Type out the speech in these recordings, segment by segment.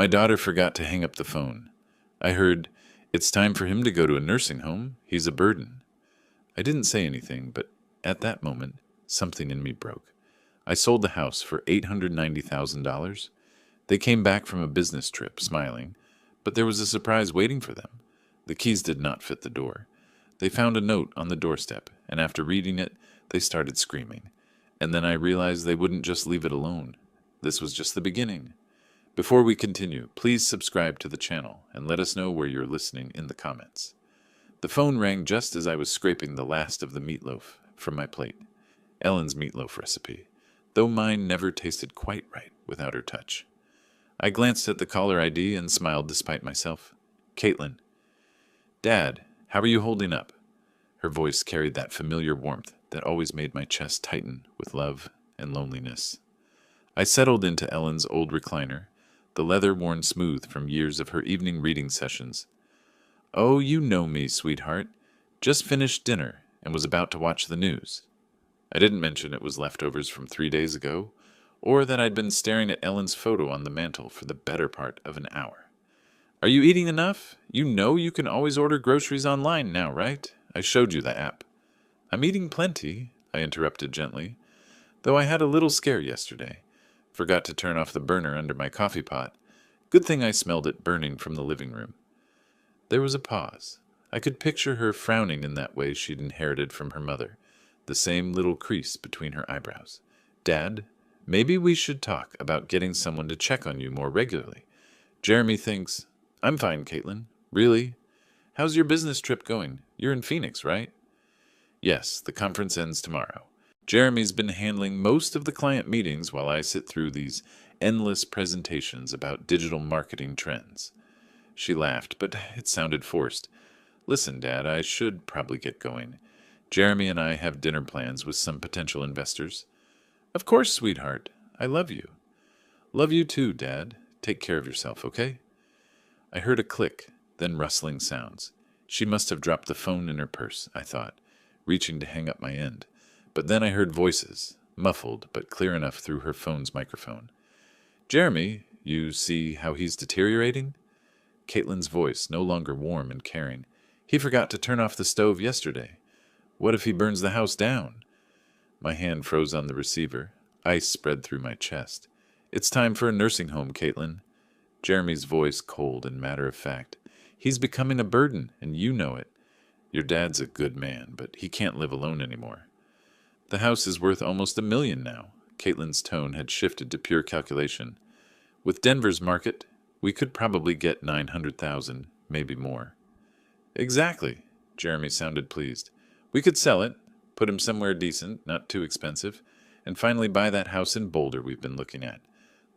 My daughter forgot to hang up the phone. I heard, "It's time for him to go to a nursing home. He's a burden." I didn't say anything, but at that moment, something in me broke. I sold the house for $890,000. They came back from a business trip, smiling, but there was a surprise waiting for them. The keys did not fit the door. They found a note on the doorstep, and after reading it, they started screaming. And then I realized they wouldn't just leave it alone. This was just the beginning. Before we continue, please subscribe to the channel and let us know where you're listening in the comments. The phone rang just as I was scraping the last of the meatloaf from my plate. Ellen's meatloaf recipe, though mine never tasted quite right without her touch. I glanced at the caller ID and smiled despite myself. Caitlin. "Dad, how are you holding up?" Her voice carried that familiar warmth that always made my chest tighten with love and loneliness. I settled into Ellen's old recliner, the leather worn smooth from years of her evening reading sessions. "Oh, you know me, sweetheart. Just finished dinner and was about to watch the news." I didn't mention it was leftovers from 3 days ago, or that I'd been staring at Ellen's photo on the mantel for the better part of an hour. "Are you eating enough? You know you can always order groceries online now, right? I showed you the app." "I'm eating plenty," I interrupted gently, "though I had a little scare yesterday. Forgot to turn off the burner under my coffee pot. Good thing I smelled it burning from the living room." There was a pause. I could picture her frowning in that way she'd inherited from her mother, the same little crease between her eyebrows. "Dad, maybe we should talk about getting someone to check on you more regularly. Jeremy thinks—" "I'm fine, Caitlin. Really? How's your business trip going? You're in Phoenix, right?" "Yes, the conference ends tomorrow. Jeremy's been handling most of the client meetings while I sit through these endless presentations about digital marketing trends." She laughed, but it sounded forced. "Listen, Dad, I should probably get going. Jeremy and I have dinner plans with some potential investors." "Of course, sweetheart. I love you." "Love you too, Dad. Take care of yourself, okay?" I heard a click, then rustling sounds. She must have dropped the phone in her purse, I thought, reaching to hang up my end. But then I heard voices, muffled but clear enough through her phone's microphone. "Jeremy, you see how he's deteriorating?" Caitlin's voice, no longer warm and caring. "He forgot to turn off the stove yesterday. What if he burns the house down?" My hand froze on the receiver. Ice spread through my chest. "It's time for a nursing home, Caitlin." Jeremy's voice cold and matter-of-fact. "He's becoming a burden, and you know it. Your dad's a good man, but he can't live alone anymore." "The house is worth almost $1 million now." Caitlin's tone had shifted to pure calculation. "With Denver's market, we could probably get 900,000, maybe more." "Exactly." Jeremy sounded pleased. "We could sell it, put him somewhere decent, not too expensive, and finally buy that house in Boulder we've been looking at,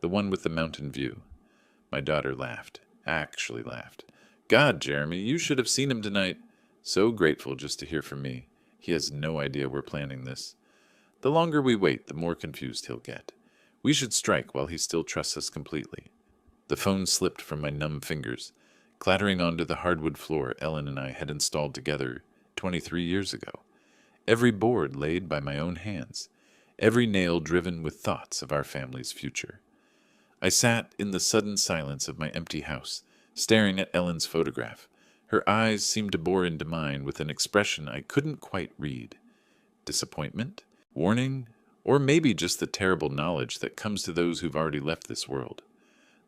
the one with the mountain view." My daughter laughed, actually laughed. "God, Jeremy, you should have seen him tonight. So grateful just to hear from me. He has no idea we're planning this. The longer we wait, the more confused he'll get. We should strike while he still trusts us completely." The phone slipped from my numb fingers, clattering onto the hardwood floor Ellen and I had installed together 23 years ago. Every board laid by my own hands, every nail driven with thoughts of our family's future. I sat in the sudden silence of my empty house, staring at Ellen's photograph. Her eyes seemed to bore into mine with an expression I couldn't quite read. Disappointment? Warning? Or maybe just the terrible knowledge that comes to those who've already left this world.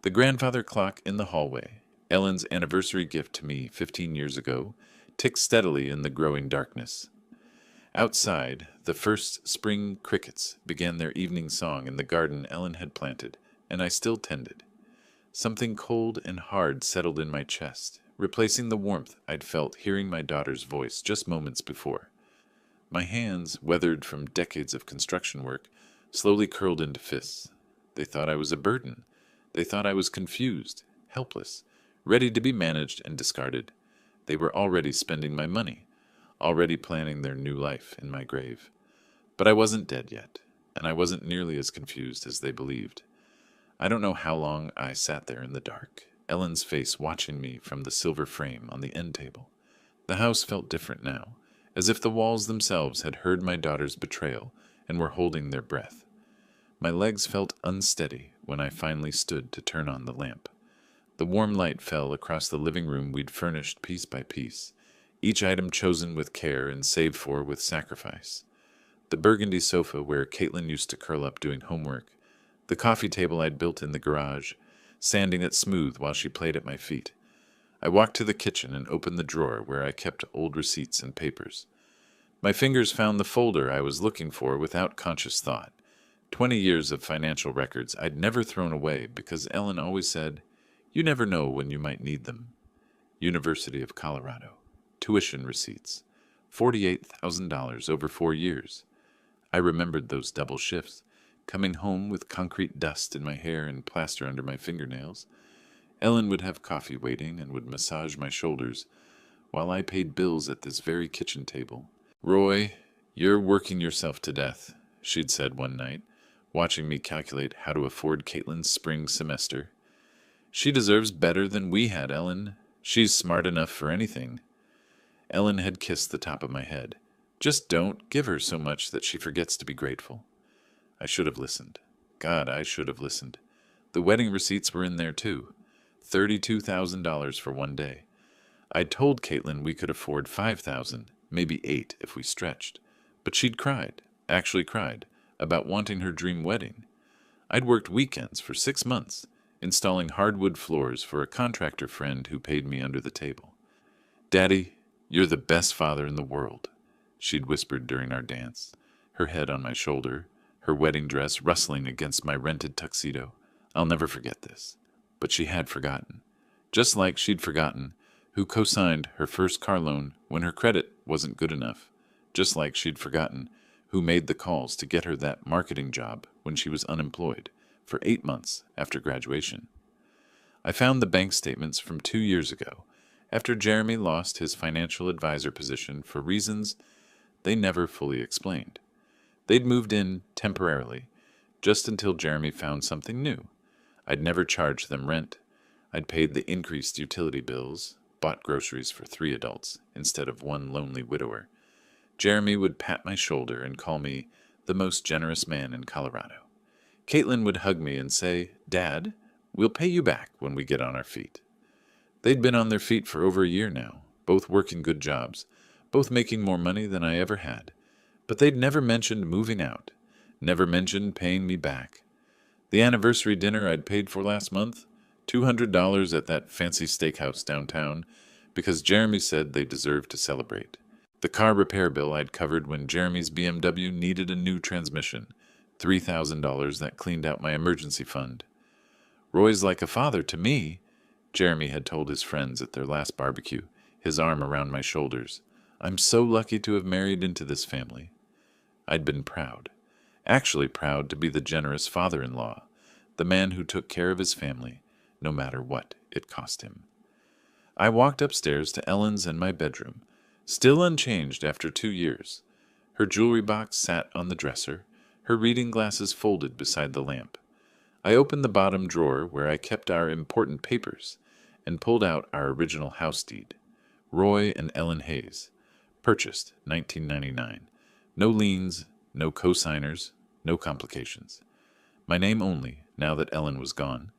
The grandfather clock in the hallway, Ellen's anniversary gift to me 15 years ago, ticked steadily in the growing darkness. Outside, the first spring crickets began their evening song in the garden Ellen had planted, and I still tended. Something cold and hard settled in my chest, replacing the warmth I'd felt hearing my daughter's voice just moments before. My hands, weathered from decades of construction work, slowly curled into fists. They thought I was a burden. They thought I was confused, helpless, ready to be managed and discarded. They were already spending my money, already planning their new life in my grave. But I wasn't dead yet, and I wasn't nearly as confused as they believed. I don't know how long I sat there in the dark, Ellen's face watching me from the silver frame on the end table. The house felt different now, as if the walls themselves had heard my daughter's betrayal and were holding their breath. My legs felt unsteady when I finally stood to turn on the lamp. The warm light fell across the living room we'd furnished piece by piece, each item chosen with care and saved for with sacrifice. The burgundy sofa where Caitlin used to curl up doing homework, the coffee table I'd built in the garage, sanding it smooth while she played at my feet. I walked to the kitchen and opened the drawer where I kept old receipts and papers. My fingers found the folder I was looking for without conscious thought. 20 years of financial records I'd never thrown away because Ellen always said, "You never know when you might need them." University of Colorado. Tuition receipts. $48,000 over 4 years. I remembered those double shifts, coming home with concrete dust in my hair and plaster under my fingernails. Ellen would have coffee waiting and would massage my shoulders while I paid bills at this very kitchen table. "Roy, you're working yourself to death," she'd said one night, watching me calculate how to afford Caitlin's spring semester. "She deserves better than we had, Ellen. She's smart enough for anything." Ellen had kissed the top of my head. "Just don't give her so much that she forgets to be grateful." I should have listened. God, I should have listened. The wedding receipts were in there too. $32,000 for one day. I'd told Caitlin we could afford 5,000, maybe 8 if we stretched. But she'd cried, actually cried, about wanting her dream wedding. I'd worked weekends for 6 months, installing hardwood floors for a contractor friend who paid me under the table. "Daddy, you're the best father in the world," she'd whispered during our dance, her head on my shoulder, her wedding dress rustling against my rented tuxedo. I'll never forget this. But she had forgotten. Just like she'd forgotten who co-signed her first car loan when her credit wasn't good enough. Just like she'd forgotten who made the calls to get her that marketing job when she was unemployed for 8 months after graduation. I found the bank statements from 2 years ago, after Jeremy lost his financial advisor position for reasons they never fully explained. They'd moved in temporarily, just until Jeremy found something new. I'd never charged them rent. I'd paid the increased utility bills, bought groceries for 3 adults instead of one lonely widower. Jeremy would pat my shoulder and call me the most generous man in Colorado. Caitlin would hug me and say, "Dad, we'll pay you back when we get on our feet." They'd been on their feet for over a year now, both working good jobs, both making more money than I ever had. But they'd never mentioned moving out, never mentioned paying me back. The anniversary dinner I'd paid for last month, $200 at that fancy steakhouse downtown, because Jeremy said they deserved to celebrate. The car repair bill I'd covered when Jeremy's BMW needed a new transmission, $3,000 that cleaned out my emergency fund. "Roy's like a father to me," Jeremy had told his friends at their last barbecue, his arm around my shoulders. "I'm so lucky to have married into this family." I'd been proud, actually proud to be the generous father-in-law, the man who took care of his family, no matter what it cost him. I walked upstairs to Ellen's and my bedroom, still unchanged after 2 years. Her jewelry box sat on the dresser, her reading glasses folded beside the lamp. I opened the bottom drawer where I kept our important papers and pulled out our original house deed. Roy and Ellen Hayes. Purchased 1999. No liens, no co-signers, no complications. My name only, now that Ellen was gone.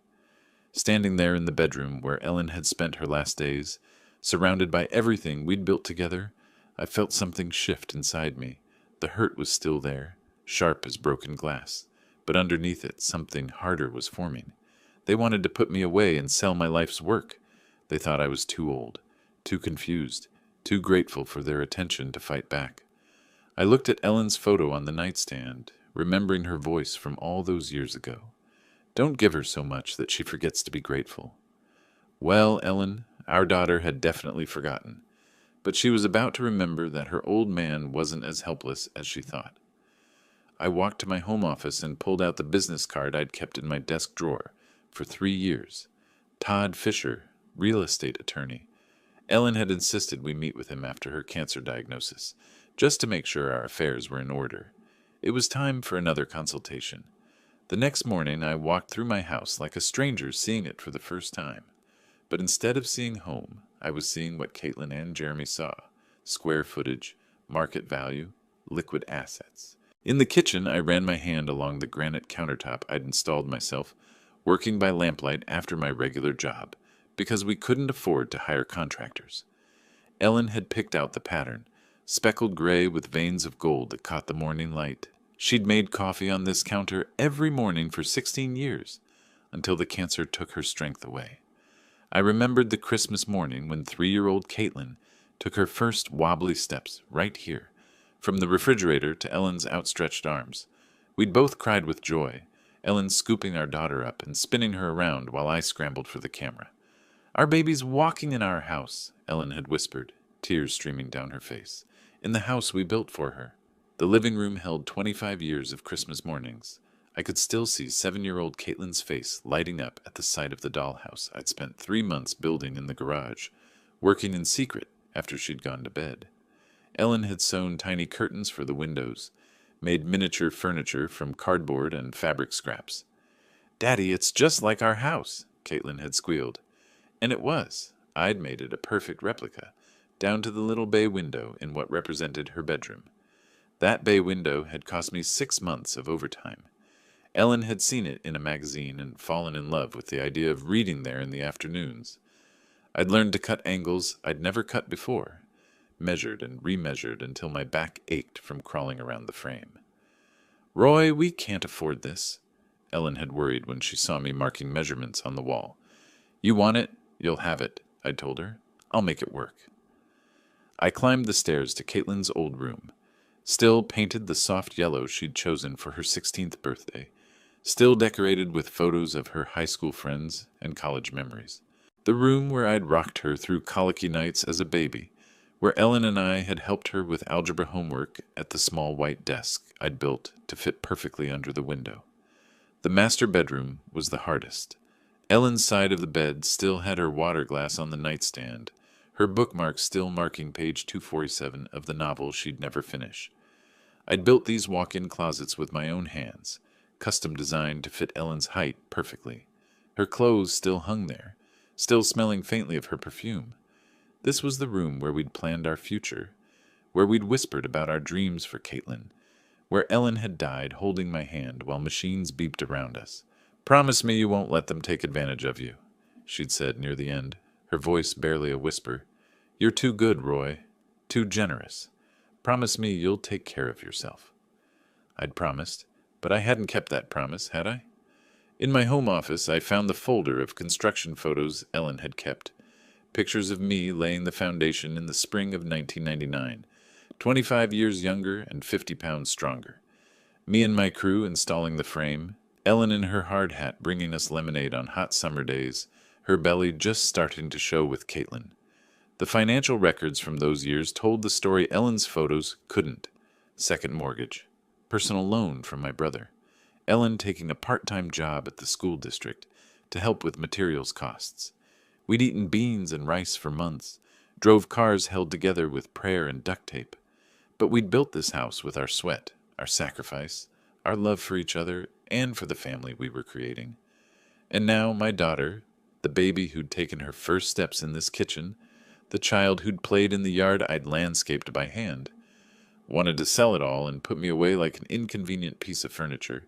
Standing there in the bedroom where Ellen had spent her last days, surrounded by everything we'd built together, I felt something shift inside me. The hurt was still there, sharp as broken glass, but underneath it something harder was forming. They wanted to put me away and sell my life's work. They thought I was too old, too confused, too grateful for their attention to fight back. I looked at Ellen's photo on the nightstand, remembering her voice from all those years ago. Don't give her so much that she forgets to be grateful. Well, Ellen, our daughter had definitely forgotten, but she was about to remember that her old man wasn't as helpless as she thought. I walked to my home office and pulled out the business card I'd kept in my desk drawer for 3 years. Todd Fisher, real estate attorney. Ellen had insisted we meet with him after her cancer diagnosis, just to make sure our affairs were in order. It was time for another consultation. The next morning I walked through my house like a stranger seeing it for the first time. But instead of seeing home, I was seeing what Caitlin and Jeremy saw: square footage, market value, liquid assets. In the kitchen, I ran my hand along the granite countertop I'd installed myself, working by lamplight after my regular job, because we couldn't afford to hire contractors. Ellen had picked out the pattern, speckled gray with veins of gold that caught the morning light. She'd made coffee on this counter every morning for 16 years, until the cancer took her strength away. I remembered the Christmas morning when 3-year-old Caitlin took her first wobbly steps right here, from the refrigerator to Ellen's outstretched arms. We'd both cried with joy, Ellen scooping our daughter up and spinning her around while I scrambled for the camera. "Our baby's walking in our house," Ellen had whispered, tears streaming down her face, "in the house we built for her." The living room held 25 years of Christmas mornings. I could still see 7-year-old Caitlin's face lighting up at the sight of the dollhouse I'd spent 3 months building in the garage, working in secret after she'd gone to bed. Ellen had sewn tiny curtains for the windows, made miniature furniture from cardboard and fabric scraps. "Daddy, it's just like our house," Caitlin had squealed. And it was. I'd made it a perfect replica, down to the little bay window in what represented her bedroom. That bay window had cost me 6 months of overtime. Ellen had seen it in a magazine and fallen in love with the idea of reading there in the afternoons. I'd learned to cut angles I'd never cut before, measured and remeasured until my back ached from crawling around the frame. "Roy, we can't afford this," Ellen had worried when she saw me marking measurements on the wall. "You want it, you'll have it," I told her. "I'll make it work." I climbed the stairs to Caitlin's old room, still painted the soft yellow she'd chosen for her 16th birthday, still decorated with photos of her high school friends and college memories. The room where I'd rocked her through colicky nights as a baby, where Ellen and I had helped her with algebra homework at the small white desk I'd built to fit perfectly under the window. The master bedroom was the hardest. Ellen's side of the bed still had her water glass on the nightstand, her bookmark still marking page 247 of the novel she'd never finish. I'd built these walk-in closets with my own hands, custom designed to fit Ellen's height perfectly. Her clothes still hung there, still smelling faintly of her perfume. This was the room where we'd planned our future, where we'd whispered about our dreams for Caitlin, where Ellen had died holding my hand while machines beeped around us. "Promise me you won't let them take advantage of you," she'd said near the end, her voice barely a whisper. "You're too good, Roy. Too generous. Promise me you'll take care of yourself." I'd promised, but I hadn't kept that promise, had I? In my home office, I found the folder of construction photos Ellen had kept. Pictures of me laying the foundation in the spring of 1999, 25 years younger and 50 pounds stronger. Me and my crew installing the frame, Ellen in her hard hat bringing us lemonade on hot summer days, her belly just starting to show with Caitlin. The financial records from those years told the story Ellen's photos couldn't. Second mortgage, personal loan from my brother, Ellen taking a part-time job at the school district to help with materials costs. We'd eaten beans and rice for months, drove cars held together with prayer and duct tape. But we'd built this house with our sweat, our sacrifice, our love for each other, and for the family we were creating. And now my daughter, the baby who'd taken her first steps in this kitchen, the child who'd played in the yard I'd landscaped by hand, wanted to sell it all and put me away like an inconvenient piece of furniture.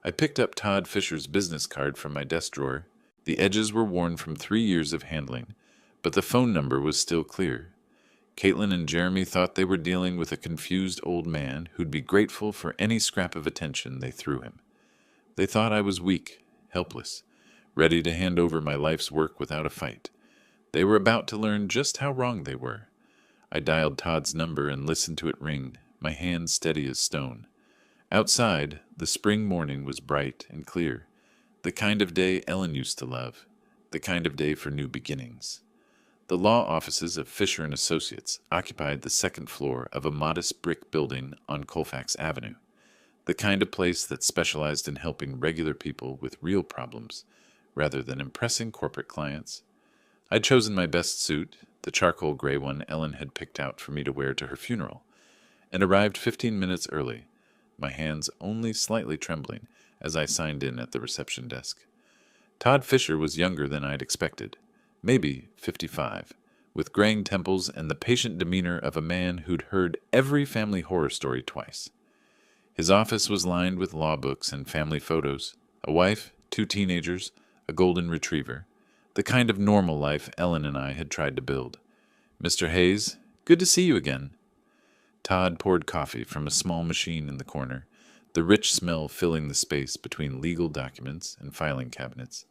I picked up Todd Fisher's business card from my desk drawer. The edges were worn from 3 years of handling, but the phone number was still clear. Caitlin and Jeremy thought they were dealing with a confused old man who'd be grateful for any scrap of attention they threw him. They thought I was weak, helpless, ready to hand over my life's work without a fight. They were about to learn just how wrong they were. I dialed Todd's number and listened to it ring, my hand steady as stone. Outside, the spring morning was bright and clear, the kind of day Ellen used to love, the kind of day for new beginnings. The law offices of Fisher and Associates occupied the second floor of a modest brick building on Colfax Avenue, the kind of place that specialized in helping regular people with real problems rather than impressing corporate clients. I'd chosen my best suit, the charcoal gray one Ellen had picked out for me to wear to her funeral, and arrived 15 minutes early, my hands only slightly trembling as I signed in at the reception desk. Todd Fisher was younger than I'd expected, maybe 55, with graying temples and the patient demeanor of a man who'd heard every family horror story twice. His office was lined with law books and family photos, a wife, 2 teenagers, a golden retriever, The kind of normal life Ellen and I had tried to build. Mr. Hayes, good to see you again. Todd poured coffee from a small machine in the corner, the rich smell filling the space between legal documents and filing cabinets.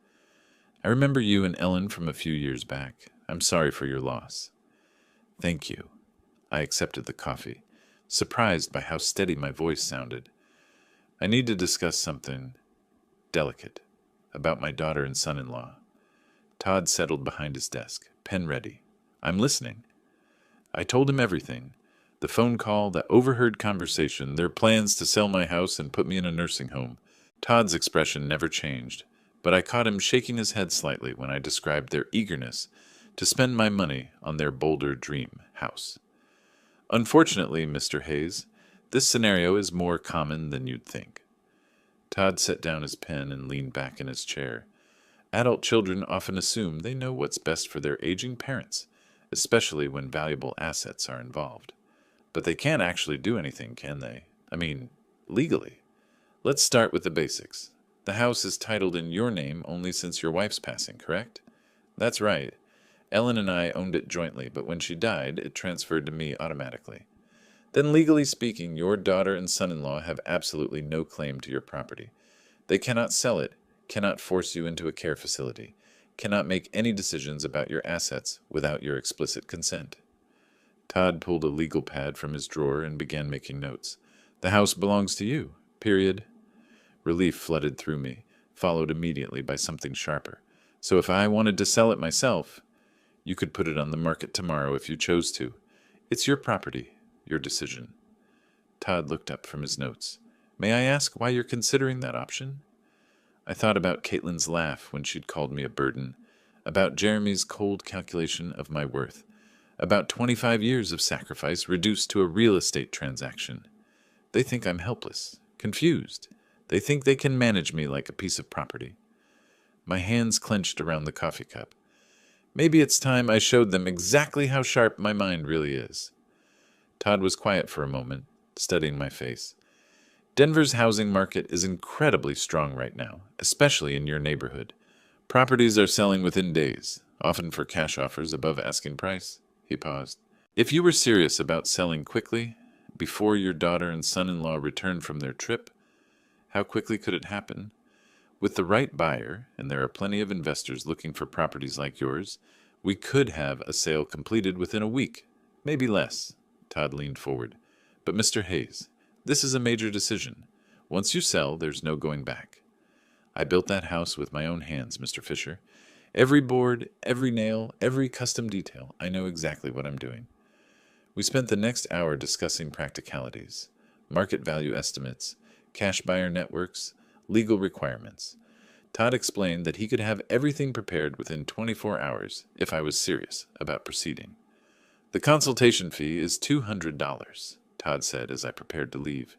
I remember you and Ellen from a few years back. I'm sorry for your loss. Thank you. I accepted the coffee, surprised by how steady my voice sounded. I need to discuss something delicate about my daughter and son-in-law. Todd settled behind his desk, pen ready. I'm listening. I told him everything. The phone call, the overheard conversation, their plans to sell my house and put me in a nursing home. Todd's expression never changed, but I caught him shaking his head slightly when I described their eagerness to spend my money on their Boulder dream house. Unfortunately, Mr. Hayes, this scenario is more common than you'd think. Todd set down his pen and leaned back in his chair. Adult children often assume they know what's best for their aging parents, especially when valuable assets are involved. But they can't actually do anything, can they? I mean, legally. Let's start with the basics. The house is titled in your name only since your wife's passing, correct? That's right. Ellen and I owned it jointly, but when she died, it transferred to me automatically. Then legally speaking, your daughter and son-in-law have absolutely no claim to your property. They cannot sell it, cannot force you into a care facility, cannot make any decisions about your assets without your explicit consent. Todd pulled a legal pad from his drawer and began making notes. The house belongs to you, period. Relief flooded through me, followed immediately by something sharper. So if I wanted to sell it myself, you could put it on the market tomorrow if you chose to. It's your property, your decision. Todd looked up from his notes. May I ask why you're considering that option? I thought about Caitlin's laugh when she'd called me a burden, about Jeremy's cold calculation of my worth, about 25 years of sacrifice reduced to a real estate transaction. They think I'm helpless, confused. They think they can manage me like a piece of property. My hands clenched around the coffee cup. Maybe it's time I showed them exactly how sharp my mind really is. Todd was quiet for a moment, studying my face. Denver's housing market is incredibly strong right now, especially in your neighborhood. Properties are selling within days, often for cash offers above asking price. He paused. If you were serious about selling quickly, before your daughter and son-in-law return from their trip, how quickly could it happen? With the right buyer, and there are plenty of investors looking for properties like yours, we could have a sale completed within a week, maybe less. Todd leaned forward. But Mr. Hayes, this is a major decision. Once you sell, there's no going back. I built that house with my own hands, Mr. Fisher. Every board, every nail, every custom detail, I know exactly what I'm doing. We spent the next hour discussing practicalities, market value estimates, cash buyer networks, legal requirements. Todd explained that he could have everything prepared within 24 hours if I was serious about proceeding. The consultation fee is $200, Todd said as I prepared to leave.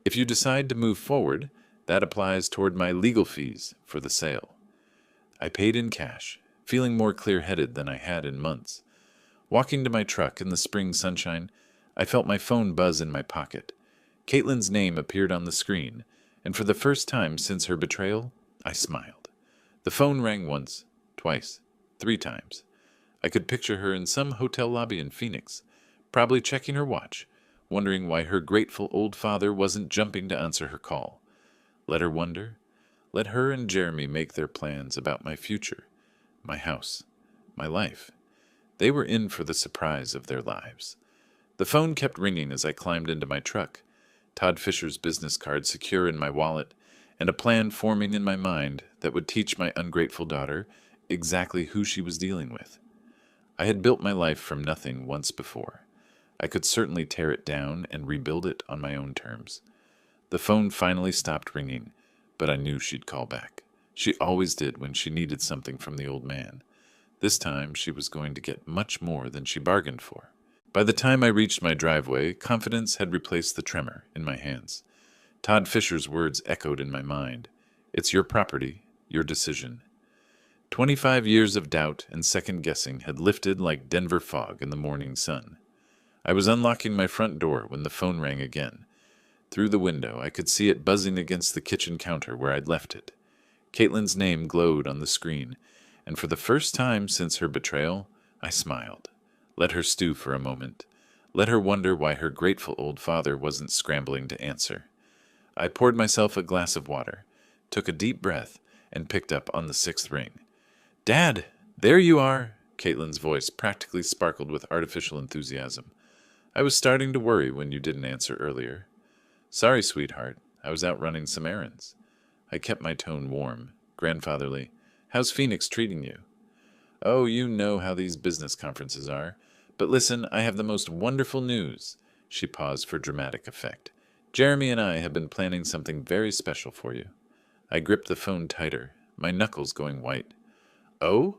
If you decide to move forward, that applies toward my legal fees for the sale. I paid in cash, feeling more clear-headed than I had in months. Walking to my truck in the spring sunshine, I felt my phone buzz in my pocket. Caitlin's name appeared on the screen, and for the first time since her betrayal, I smiled. The phone rang once, twice, 3 times. I could picture her in some hotel lobby in Phoenix, probably checking her watch, wondering why her grateful old father wasn't jumping to answer her call. Let her wonder. Let her and Jeremy make their plans about my future, my house, my life. They were in for the surprise of their lives. The phone kept ringing as I climbed into my truck, Todd Fisher's business card secure in my wallet, and a plan forming in my mind that would teach my ungrateful daughter exactly who she was dealing with. I had built my life from nothing once before. I could certainly tear it down and rebuild it on my own terms. The phone finally stopped ringing, but I knew she'd call back. She always did when she needed something from the old man. This time she was going to get much more than she bargained for. By the time I reached my driveway, confidence had replaced the tremor in my hands. Todd Fisher's words echoed in my mind. It's your property, your decision. 25 years of doubt and second-guessing had lifted like Denver fog in the morning sun. I was unlocking my front door when the phone rang again. Through the window, I could see it buzzing against the kitchen counter where I'd left it. Caitlin's name glowed on the screen, and for the first time since her betrayal, I smiled. Let her stew for a moment. Let her wonder why her grateful old father wasn't scrambling to answer. I poured myself a glass of water, took a deep breath, and picked up on the sixth ring. "Dad, there you are!" Caitlin's voice practically sparkled with artificial enthusiasm. "I was starting to worry when you didn't answer earlier." "Sorry, sweetheart. I was out running some errands." I kept my tone warm, grandfatherly. "How's Phoenix treating you?" "Oh, you know how these business conferences are. But listen, I have the most wonderful news." She paused for dramatic effect. "Jeremy and I have been planning something very special for you." I gripped the phone tighter, my knuckles going white. "Oh?"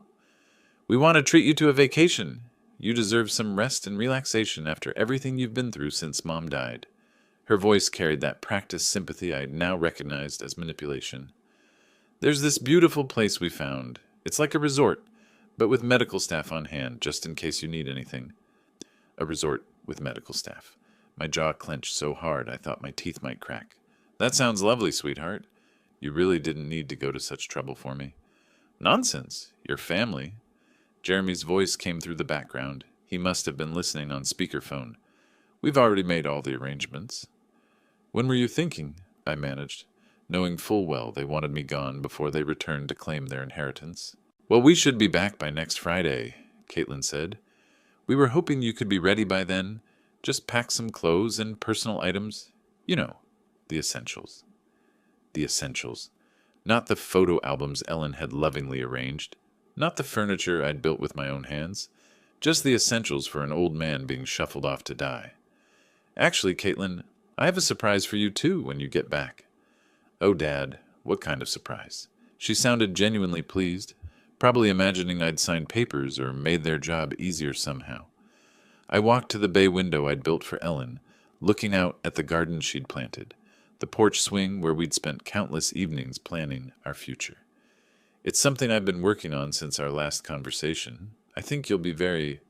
"We want to treat you to a vacation. You deserve some rest and relaxation after everything you've been through since Mom died." Her voice carried that practiced sympathy I now recognized as manipulation. "There's this beautiful place we found. It's like a resort, but with medical staff on hand, just in case you need anything." A resort with medical staff. My jaw clenched so hard I thought my teeth might crack. "That sounds lovely, sweetheart. You really didn't need to go to such trouble for me." "Nonsense. Your family." Jeremy's voice came through the background. He must have been listening on speakerphone. "We've already made all the arrangements." "When were you thinking?" I managed, knowing full well they wanted me gone before they returned to claim their inheritance. "Well, we should be back by next Friday," Caitlin said. "We were hoping you could be ready by then. Just pack some clothes and personal items. You know, the essentials." The essentials. Not the photo albums Ellen had lovingly arranged. Not the furniture I'd built with my own hands. Just the essentials for an old man being shuffled off to die. "Actually, Caitlin, I have a surprise for you too when you get back." "Oh, Dad, what kind of surprise?" She sounded genuinely pleased, probably imagining I'd signed papers or made their job easier somehow. I walked to the bay window I'd built for Ellen, looking out at the garden she'd planted, the porch swing where we'd spent countless evenings planning our future. "It's something I've been working on since our last conversation. I think you'll be very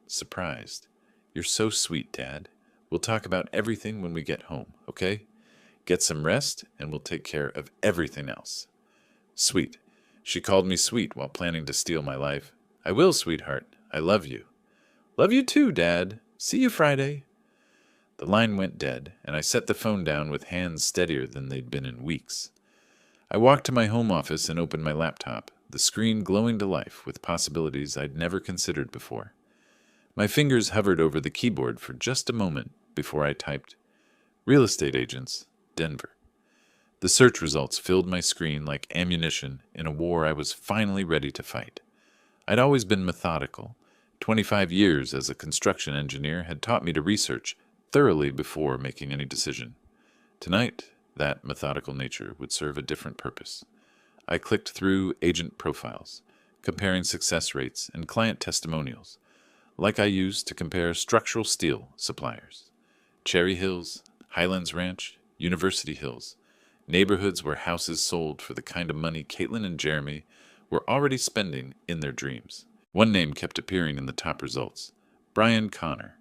surprised." "You're so sweet, Dad. We'll talk about everything when we get home, okay? Get some rest, and we'll take care of everything else." Sweet. She called me sweet while planning to steal my life. "I will, sweetheart. I love you." "Love you too, Dad. See you Friday." The line went dead, and I set the phone down with hands steadier than they'd been in weeks. I walked to my home office and opened my laptop, the screen glowing to life with possibilities I'd never considered before. My fingers hovered over the keyboard for just a moment before I typed, "Real estate agents, Denver." The search results filled my screen like ammunition in a war I was finally ready to fight. I'd always been methodical. 25 years as a construction engineer had taught me to research thoroughly before making any decision. Tonight, that methodical nature would serve a different purpose. I clicked through agent profiles, comparing success rates and client testimonials, like I used to compare structural steel suppliers. Cherry Hills, Highlands Ranch, University Hills, neighborhoods where houses sold for the kind of money Caitlin and Jeremy were already spending in their dreams. One name kept appearing in the top results: Brian Connor,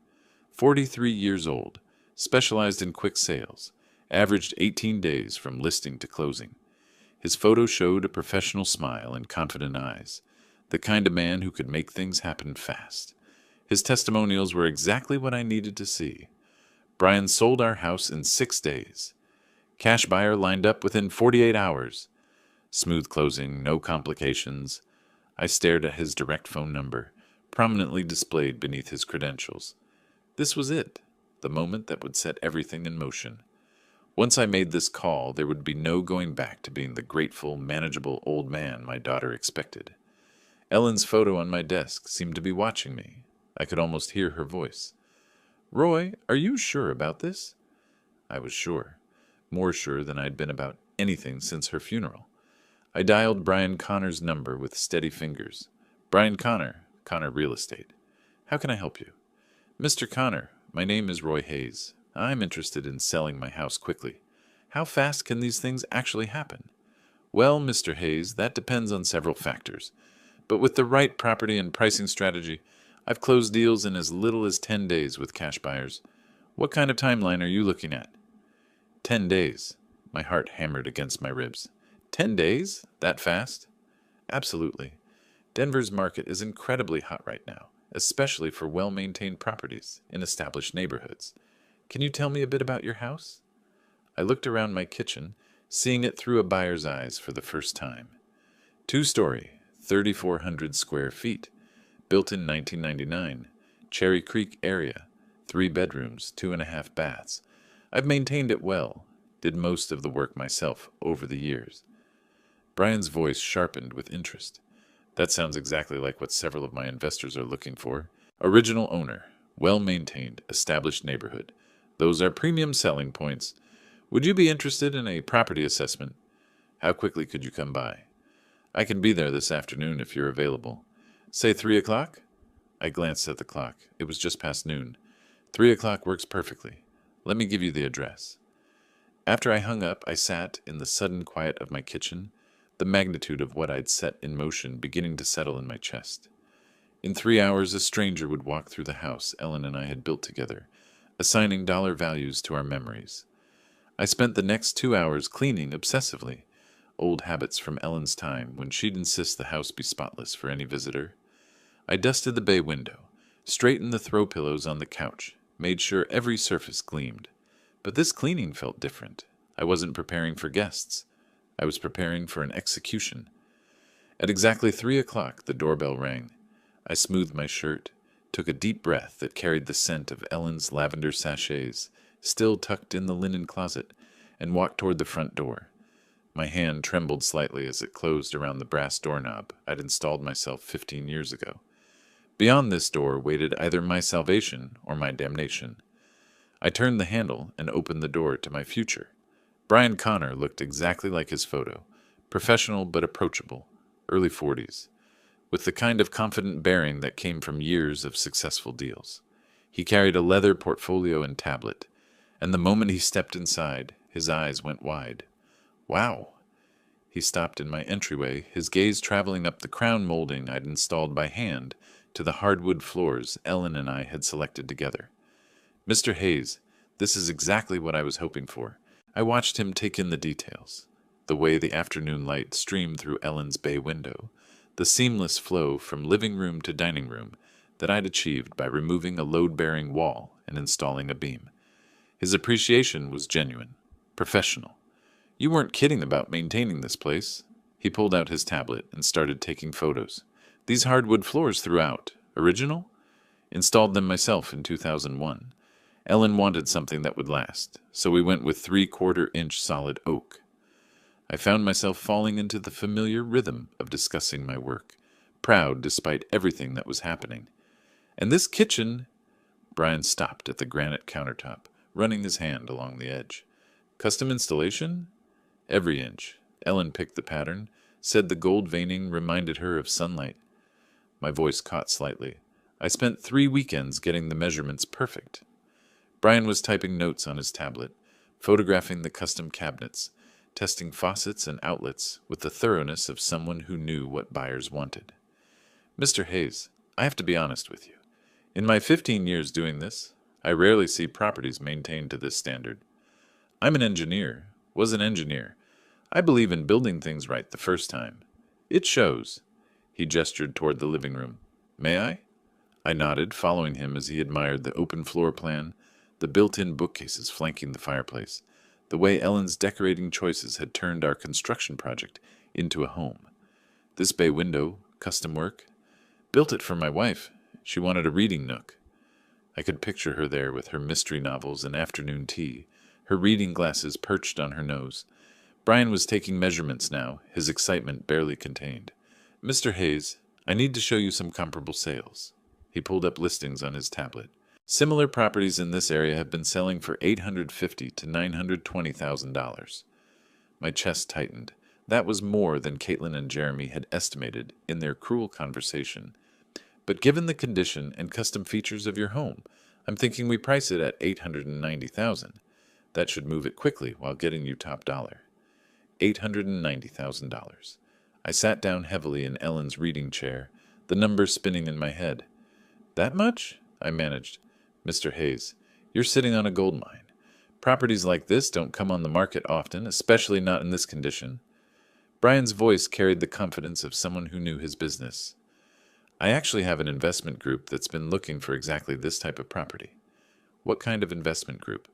43 years old, specialized in quick sales, averaged 18 days from listing to closing. His photo showed a professional smile and confident eyes, the kind of man who could make things happen fast. His testimonials were exactly what I needed to see. Brian sold our house in 6 days. Cash buyer lined up within 48 hours. Smooth closing, no complications. I stared at his direct phone number, prominently displayed beneath his credentials. This was it, the moment that would set everything in motion. Once I made this call, there would be no going back to being the grateful, manageable old man my daughter expected. Ellen's photo on my desk seemed to be watching me. I could almost hear her voice. "Roy, are you sure about this?" I was sure. More sure than I'd been about anything since her funeral. I dialed Brian Connor's number with steady fingers. "Brian Connor, Connor Real Estate. How can I help you?" "Mr. Connor, my name is Roy Hayes. I'm interested in selling my house quickly. How fast can these things actually happen?" "Well, Mr. Hayes, that depends on several factors. But with the right property and pricing strategy, I've closed deals in as little as 10 days with cash buyers. What kind of timeline are you looking at?" 10 days. My heart hammered against my ribs. 10 days? That fast? Absolutely. Denver's market is incredibly hot right now, especially for well-maintained properties in established neighborhoods. Can you tell me a bit about your house? I looked around my kitchen, seeing it through a buyer's eyes for the first time. Two-story, 3,400 square feet, built in 1999, Cherry Creek area, 3 bedrooms, 2.5 baths. I've maintained it well, did most of the work myself over the years. Brian's voice sharpened with interest. That sounds exactly like what several of my investors are looking for. Original owner, well-maintained, established neighborhood. Those are premium selling points. Would you be interested in a property assessment? How quickly could you come by? I can be there this afternoon if you're available. Say 3 o'clock? I glanced at the clock. It was just past noon. 3 o'clock works perfectly. Let me give you the address. After I hung up, I sat in the sudden quiet of my kitchen, the magnitude of what I'd set in motion beginning to settle in my chest. In 3 hours, a stranger would walk through the house Ellen and I had built together, assigning dollar values to our memories. I spent the next 2 hours cleaning obsessively, old habits from Ellen's time when she'd insist the house be spotless for any visitor. I dusted the bay window, straightened the throw pillows on the couch, made sure every surface gleamed. But this cleaning felt different. I wasn't preparing for guests. I was preparing for an execution. At exactly 3 o'clock, the doorbell rang. I smoothed my shirt, took a deep breath that carried the scent of Ellen's lavender sachets, still tucked in the linen closet, and walked toward the front door. My hand trembled slightly as it closed around the brass doorknob I'd installed myself 15 years ago. Beyond this door waited either my salvation or my damnation. I turned the handle and opened the door to my future. Brian Connor looked exactly like his photo, professional but approachable, early 40s, with the kind of confident bearing that came from years of successful deals. He carried a leather portfolio and tablet, and the moment he stepped inside, his eyes went wide. Wow! He stopped in my entryway, his gaze traveling up the crown molding I'd installed by hand to the hardwood floors Ellen and I had selected together. Mr. Hayes, this is exactly what I was hoping for. I watched him take in the details, the way the afternoon light streamed through Ellen's bay window, the seamless flow from living room to dining room that I'd achieved by removing a load-bearing wall and installing a beam. His appreciation was genuine, professional. You weren't kidding about maintaining this place. He pulled out his tablet and started taking photos. These hardwood floors throughout, original? Installed them myself in 2001. Ellen wanted something that would last, so we went with 3/4-inch solid oak. I found myself falling into the familiar rhythm of discussing my work, proud despite everything that was happening. And this kitchen... Brian stopped at the granite countertop, running his hand along the edge. Custom installation? Every inch. Ellen picked the pattern, said the gold veining reminded her of sunlight. My voice caught slightly. I spent 3 weekends getting the measurements perfect. Brian was typing notes on his tablet, photographing the custom cabinets, testing faucets and outlets with the thoroughness of someone who knew what buyers wanted. Mr. Hayes, I have to be honest with you. In my 15 years doing this, I rarely see properties maintained to this standard. I'm an engineer, was an engineer. I believe in building things right the first time. It shows. He gestured toward the living room. May I? I nodded, following him as he admired the open floor plan, the built-in bookcases flanking the fireplace, the way Ellen's decorating choices had turned our construction project into a home. This bay window, custom work. Built it for my wife. She wanted a reading nook. I could picture her there with her mystery novels and afternoon tea, her reading glasses perched on her nose. Brian was taking measurements now, his excitement barely contained. Mr. Hayes, I need to show you some comparable sales. He pulled up listings on his tablet. Similar properties in this area have been selling for $850,000 to $920,000. My chest tightened. That was more than Caitlin and Jeremy had estimated in their cruel conversation. But given the condition and custom features of your home, I'm thinking we price it at $890,000. That should move it quickly while getting you top dollar. $890,000. I sat down heavily in Ellen's reading chair, the numbers spinning in my head. That much? I managed. Mr. Hayes, you're sitting on a gold mine. Properties like this don't come on the market often, especially not in this condition. Brian's voice carried the confidence of someone who knew his business. I actually have an investment group that's been looking for exactly this type of property. What kind of investment group?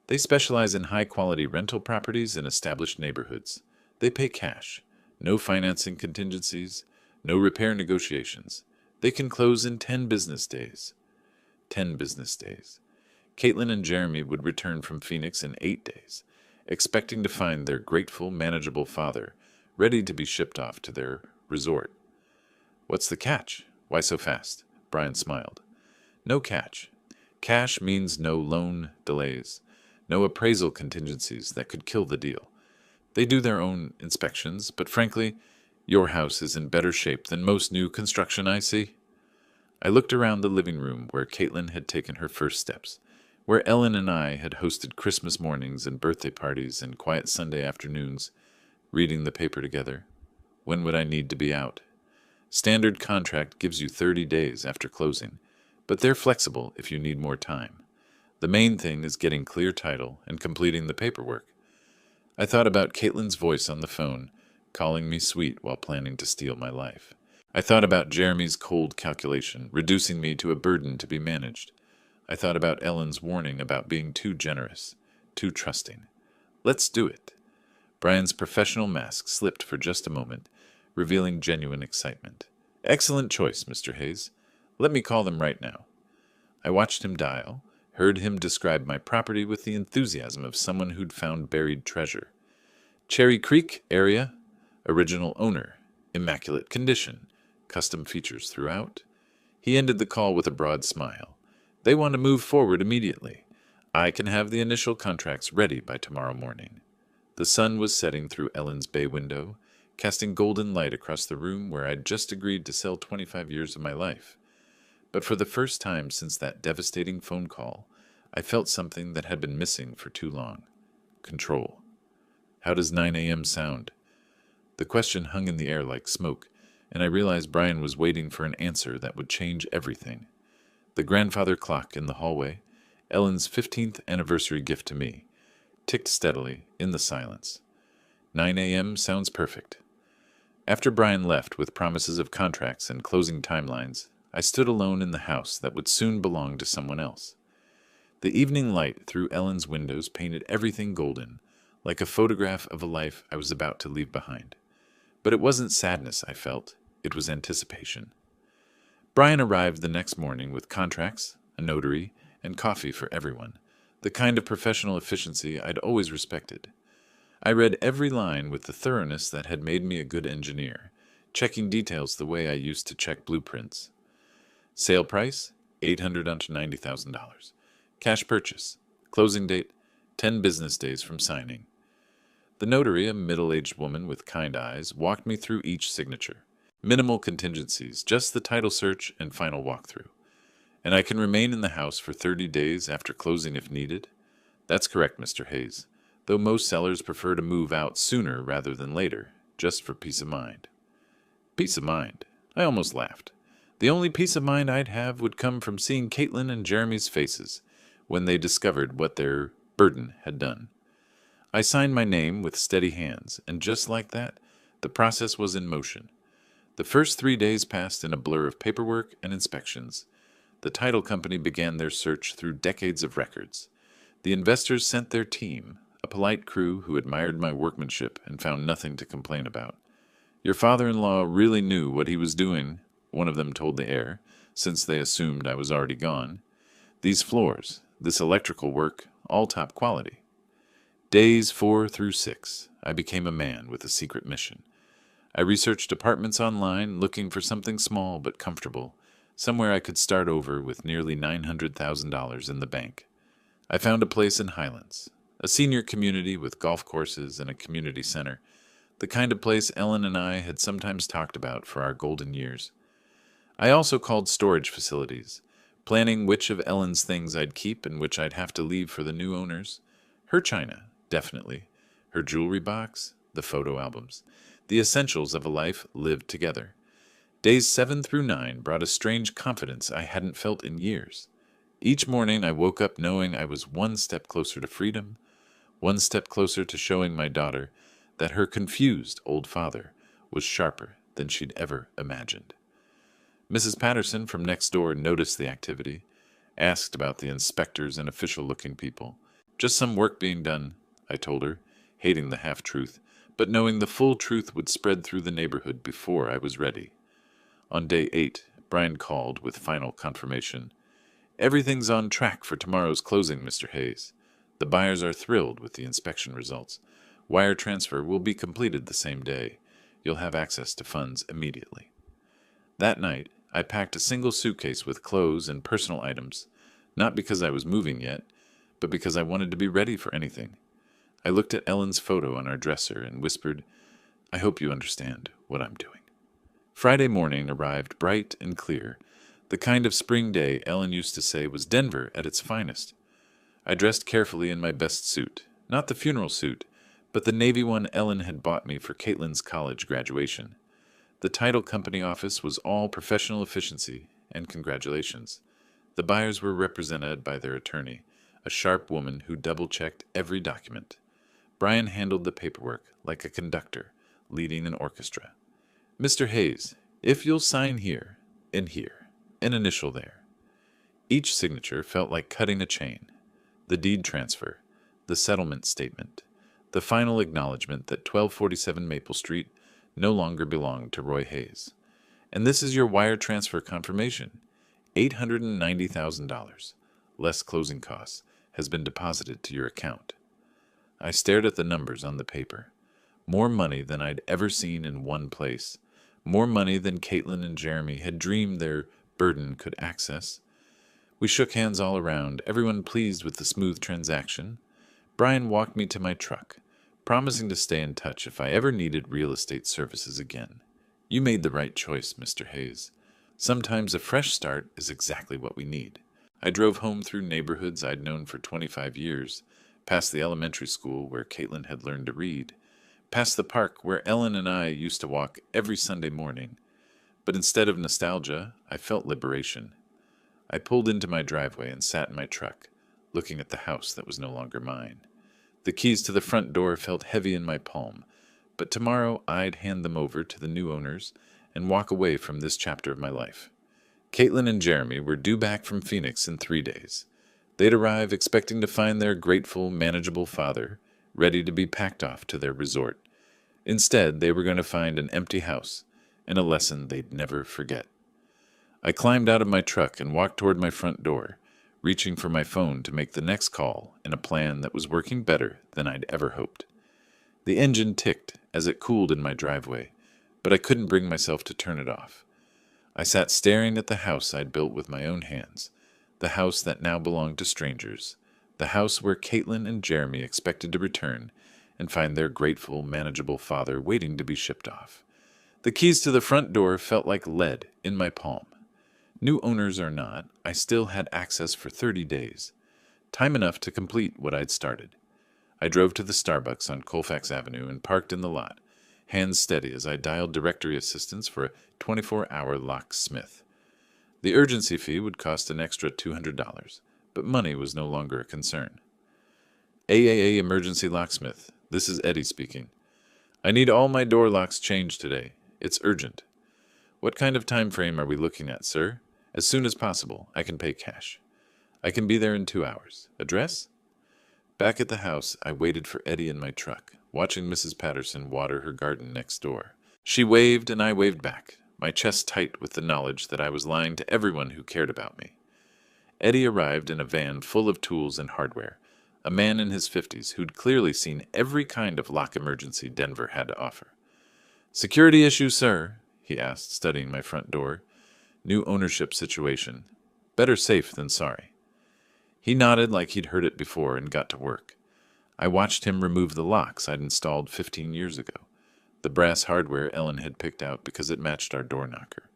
They specialize in high-quality rental properties in established neighborhoods. They pay cash. No financing contingencies. No repair negotiations. They can close in 10 business days. 10 business days. Caitlin and Jeremy would return from Phoenix in 8 days, expecting to find their grateful, manageable father ready to be shipped off to their resort. What's the catch? Why so fast? Brian smiled. No catch. Cash means no loan delays, no appraisal contingencies that could kill the deal. They do their own inspections, but frankly, your house is in better shape than most new construction I see. I looked around the living room where Caitlin had taken her first steps, where Ellen and I had hosted Christmas mornings and birthday parties and quiet Sunday afternoons, reading the paper together. When would I need to be out? Standard contract gives you 30 days after closing, but they're flexible if you need more time. The main thing is getting clear title and completing the paperwork. I thought about Caitlin's voice on the phone, calling me sweet while planning to steal my life. I thought about Jeremy's cold calculation, reducing me to a burden to be managed. I thought about Ellen's warning about being too generous, too trusting. Let's do it. Brian's professional mask slipped for just a moment, revealing genuine excitement. Excellent choice, Mr. Hayes. Let me call them right now. I watched him dial, heard him describe my property with the enthusiasm of someone who'd found buried treasure. Cherry Creek area, original owner, immaculate condition, custom features throughout. He ended the call with a broad smile. They want to move forward immediately. I can have the initial contracts ready by tomorrow morning. The sun was setting through Ellen's bay window, casting golden light across the room where I'd just agreed to sell 25 years of my life. But for the first time since that devastating phone call, I felt something that had been missing for too long. Control. How does 9 a.m. sound? The question hung in the air like smoke, and I realized Brian was waiting for an answer that would change everything. The grandfather clock in the hallway, Ellen's 15th anniversary gift to me, ticked steadily in the silence. 9 a.m. sounds perfect. After Brian left with promises of contracts and closing timelines, I stood alone in the house that would soon belong to someone else. The evening light through Ellen's windows painted everything golden, like a photograph of a life I was about to leave behind. But it wasn't sadness I felt, it was anticipation. Brian arrived the next morning with contracts, a notary, and coffee for everyone, the kind of professional efficiency I'd always respected. I read every line with the thoroughness that had made me a good engineer, checking details the way I used to check blueprints. Sale price, $890,000. Cash purchase. Closing date, 10 business days from signing. The notary, a middle-aged woman with kind eyes, walked me through each signature. Minimal contingencies, just the title search and final walkthrough. And I can remain in the house for 30 days after closing if needed? That's correct, Mr. Hayes, though most sellers prefer to move out sooner rather than later, just for peace of mind. Peace of mind? I almost laughed. The only peace of mind I'd have would come from seeing Caitlin and Jeremy's faces when they discovered what their burden had done. I signed my name with steady hands, and just like that, the process was in motion. The first 3 days passed in a blur of paperwork and inspections. The title company began their search through decades of records. The investors sent their team, a polite crew who admired my workmanship and found nothing to complain about. Your father-in-law really knew what he was doing, one of them told the heir, since they assumed I was already gone. These floors, this electrical work, all top quality. Days 4 through 6, I became a man with a secret mission. I researched apartments online, looking for something small but comfortable, somewhere I could start over with nearly $900,000 in the bank. I found a place in Highlands, a senior community with golf courses and a community center, the kind of place Ellen and I had sometimes talked about for our golden years. I also called storage facilities, planning which of Ellen's things I'd keep and which I'd have to leave for the new owners. Her china, definitely. Her jewelry box, the photo albums. The essentials of a life lived together. Days 7 through 9 brought a strange confidence I hadn't felt in years. Each morning I woke up knowing I was one step closer to freedom, one step closer to showing my daughter that her confused old father was sharper than she'd ever imagined. Mrs. Patterson from next door noticed the activity, asked about the inspectors and official-looking people. Just some work being done, I told her, hating the half-truth, but knowing the full truth would spread through the neighborhood before I was ready. On day 8, Brian called with final confirmation. Everything's on track for tomorrow's closing, Mr. Hayes. The buyers are thrilled with the inspection results. Wire transfer will be completed the same day. You'll have access to funds immediately. That night, I packed a single suitcase with clothes and personal items, not because I was moving yet, but because I wanted to be ready for anything. I looked at Ellen's photo on our dresser and whispered, I hope you understand what I'm doing. Friday morning arrived bright and clear, the kind of spring day Ellen used to say was Denver at its finest. I dressed carefully in my best suit, not the funeral suit, but the navy one Ellen had bought me for Caitlin's college graduation. The title company office was all professional efficiency and congratulations. The buyers were represented by their attorney, a sharp woman who double-checked every document. Brian handled the paperwork like a conductor leading an orchestra. Mr. Hayes, if you'll sign here, and here, and initial there. Each signature felt like cutting a chain. The deed transfer, the settlement statement, the final acknowledgement that 1247 Maple Street no longer belonged to Roy Hayes. And this is your wire transfer confirmation. $890,000, less closing costs, has been deposited to your account. I stared at the numbers on the paper. More money than I'd ever seen in one place. More money than Caitlin and Jeremy had dreamed their burden could access. We shook hands all around, everyone pleased with the smooth transaction. Brian walked me to my truck, promising to stay in touch if I ever needed real estate services again. You made the right choice, Mr. Hayes. Sometimes a fresh start is exactly what we need. I drove home through neighborhoods I'd known for 25 years, past the elementary school where Caitlin had learned to read, past the park where Ellen and I used to walk every Sunday morning. But instead of nostalgia, I felt liberation. I pulled into my driveway and sat in my truck, looking at the house that was no longer mine. The keys to the front door felt heavy in my palm, but tomorrow I'd hand them over to the new owners and walk away from this chapter of my life. Caitlin and Jeremy were due back from Phoenix in 3 days. They'd arrive expecting to find their grateful, manageable father ready to be packed off to their resort. Instead, they were going to find an empty house and a lesson they'd never forget. I climbed out of my truck and walked toward my front door, reaching for my phone to make the next call in a plan that was working better than I'd ever hoped. The engine ticked as it cooled in my driveway, but I couldn't bring myself to turn it off. I sat staring at the house I'd built with my own hands, the house that now belonged to strangers, the house where Caitlin and Jeremy expected to return and find their grateful, manageable father waiting to be shipped off. The keys to the front door felt like lead in my palm. New owners or not, I still had access for 30 days, time enough to complete what I'd started. I drove to the Starbucks on Colfax Avenue and parked in the lot, hands steady as I dialed directory assistance for a 24-hour locksmith. The urgency fee would cost an extra $200, but money was no longer a concern. AAA Emergency Locksmith, this is Eddie speaking. I need all my door locks changed today. It's urgent. What kind of time frame are we looking at, sir? As soon as possible. I can pay cash. I can be there in 2 hours. Address? Back at the house, I waited for Eddie in my truck, watching Mrs. Patterson water her garden next door. She waved and I waved back, my chest tight with the knowledge that I was lying to everyone who cared about me. Eddie arrived in a van full of tools and hardware, a man in his 50s who'd clearly seen every kind of lock emergency Denver had to offer. Security issue, sir? He asked, studying my front door. New ownership situation. Better safe than sorry. He nodded like he'd heard it before and got to work. I watched him remove the locks I'd installed 15 years ago, the brass hardware Ellen had picked out because it matched our door knocker.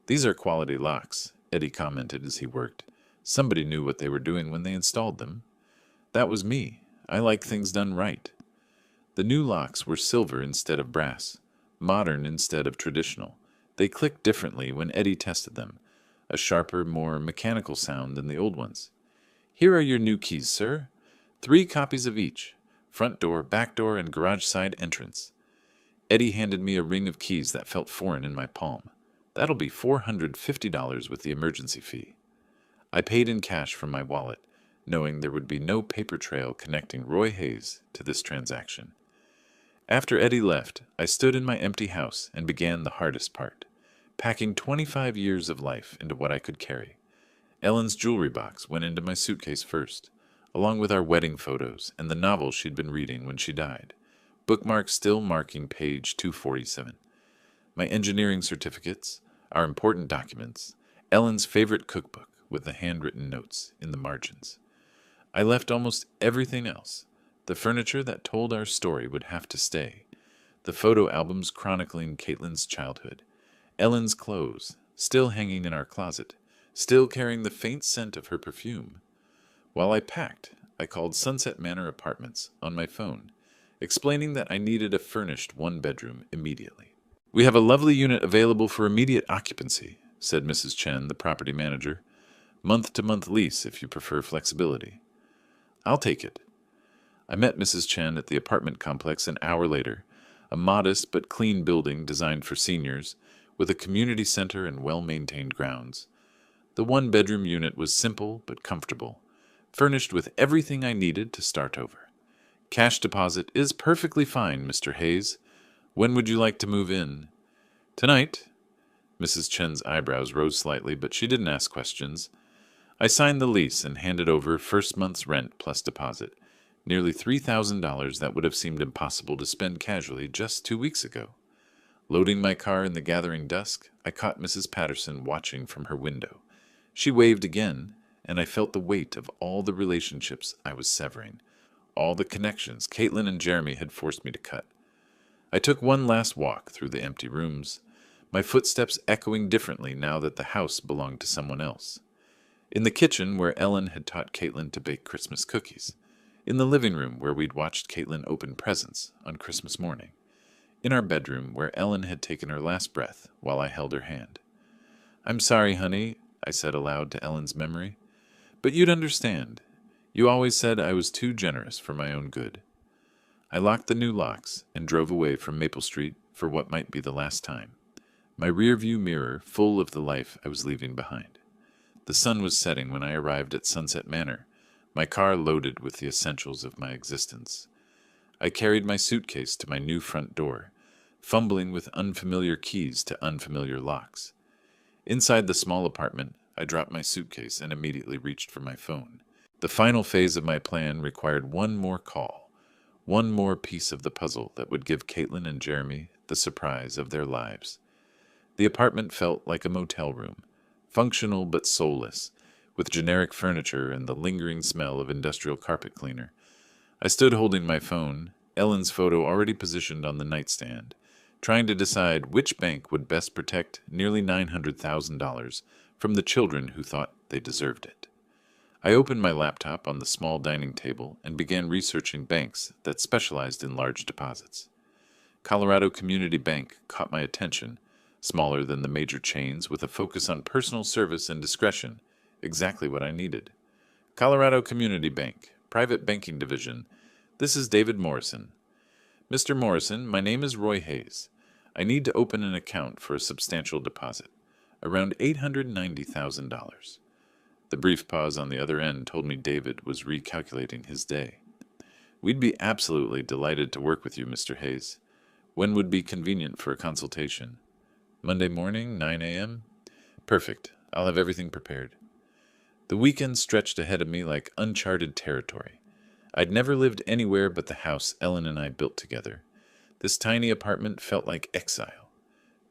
These are quality locks, Eddie commented as he worked. Somebody knew what they were doing when they installed them. That was me. I like things done right. The new locks were silver instead of brass, modern instead of traditional. They clicked differently when Eddie tested them, a sharper, more mechanical sound than the old ones. Here are your new keys, sir. 3 copies of each, front door, back door, and garage side entrance. Eddie handed me a ring of keys that felt foreign in my palm. That'll be $450 with the emergency fee. I paid in cash from my wallet, knowing there would be no paper trail connecting Roy Hayes to this transaction. After Eddie left, I stood in my empty house and began the hardest part, packing 25 years of life into what I could carry. Ellen's jewelry box went into my suitcase first, along with our wedding photos and the novel she'd been reading when she died, bookmarks still marking page 247. My engineering certificates, our important documents, Ellen's favorite cookbook with the handwritten notes in the margins. I left almost everything else. The furniture that told our story would have to stay. The photo albums chronicling Caitlin's childhood. Ellen's clothes, still hanging in our closet, still carrying the faint scent of her perfume. While I packed, I called Sunset Manor Apartments on my phone, explaining that I needed a furnished one-bedroom immediately. "We have a lovely unit available for immediate occupancy," said Mrs. Chen, the property manager. "Month-to-month lease if you prefer flexibility." "I'll take it." I met Mrs. Chen at the apartment complex an hour later, a modest but clean building designed for seniors, with a community center and well-maintained grounds. The one-bedroom unit was simple but comfortable, furnished with everything I needed to start over. "Cash deposit is perfectly fine, Mr. Hayes. When would you like to move in?" "Tonight." Mrs. Chen's eyebrows rose slightly, but she didn't ask questions. I signed the lease and handed over first month's rent plus deposit, nearly $3,000 that would have seemed impossible to spend casually just 2 weeks ago. Loading my car in the gathering dusk, I caught Mrs. Patterson watching from her window. She waved again, and I felt the weight of all the relationships I was severing, all the connections Caitlin and Jeremy had forced me to cut. I took one last walk through the empty rooms, my footsteps echoing differently now that the house belonged to someone else. In the kitchen, where Ellen had taught Caitlin to bake Christmas cookies. In the living room, where we'd watched Caitlin open presents on Christmas morning. In our bedroom, where Ellen had taken her last breath while I held her hand. "I'm sorry, honey," I said aloud to Ellen's memory, "but you'd understand. You always said I was too generous for my own good." I locked the new locks and drove away from Maple Street for what might be the last time, my rear-view mirror full of the life I was leaving behind. The sun was setting when I arrived at Sunset Manor, my car loaded with the essentials of my existence. I carried my suitcase to my new front door, fumbling with unfamiliar keys to unfamiliar locks. Inside the small apartment, I dropped my suitcase and immediately reached for my phone. The final phase of my plan required one more call, one more piece of the puzzle that would give Caitlin and Jeremy the surprise of their lives. The apartment felt like a motel room, functional but soulless, with generic furniture and the lingering smell of industrial carpet cleaner. I stood holding my phone, Ellen's photo already positioned on the nightstand, trying to decide which bank would best protect nearly $900,000 from the children who thought they deserved it. I opened my laptop on the small dining table and began researching banks that specialized in large deposits. Colorado Community Bank caught my attention, smaller than the major chains with a focus on personal service and discretion, exactly what I needed. Colorado Community Bank, Private Banking Division. This is David Morrison. "Mr. Morrison, my name is Roy Hayes. I need to open an account for a substantial deposit, around $890,000. The brief pause on the other end told me David was recalculating his day. "We'd be absolutely delighted to work with you, Mr. Hayes. When would be convenient for a consultation?" "Monday morning, 9 a.m.? "Perfect. I'll have everything prepared." The weekend stretched ahead of me like uncharted territory. I'd never lived anywhere but the house Ellen and I built together. This tiny apartment felt like exile,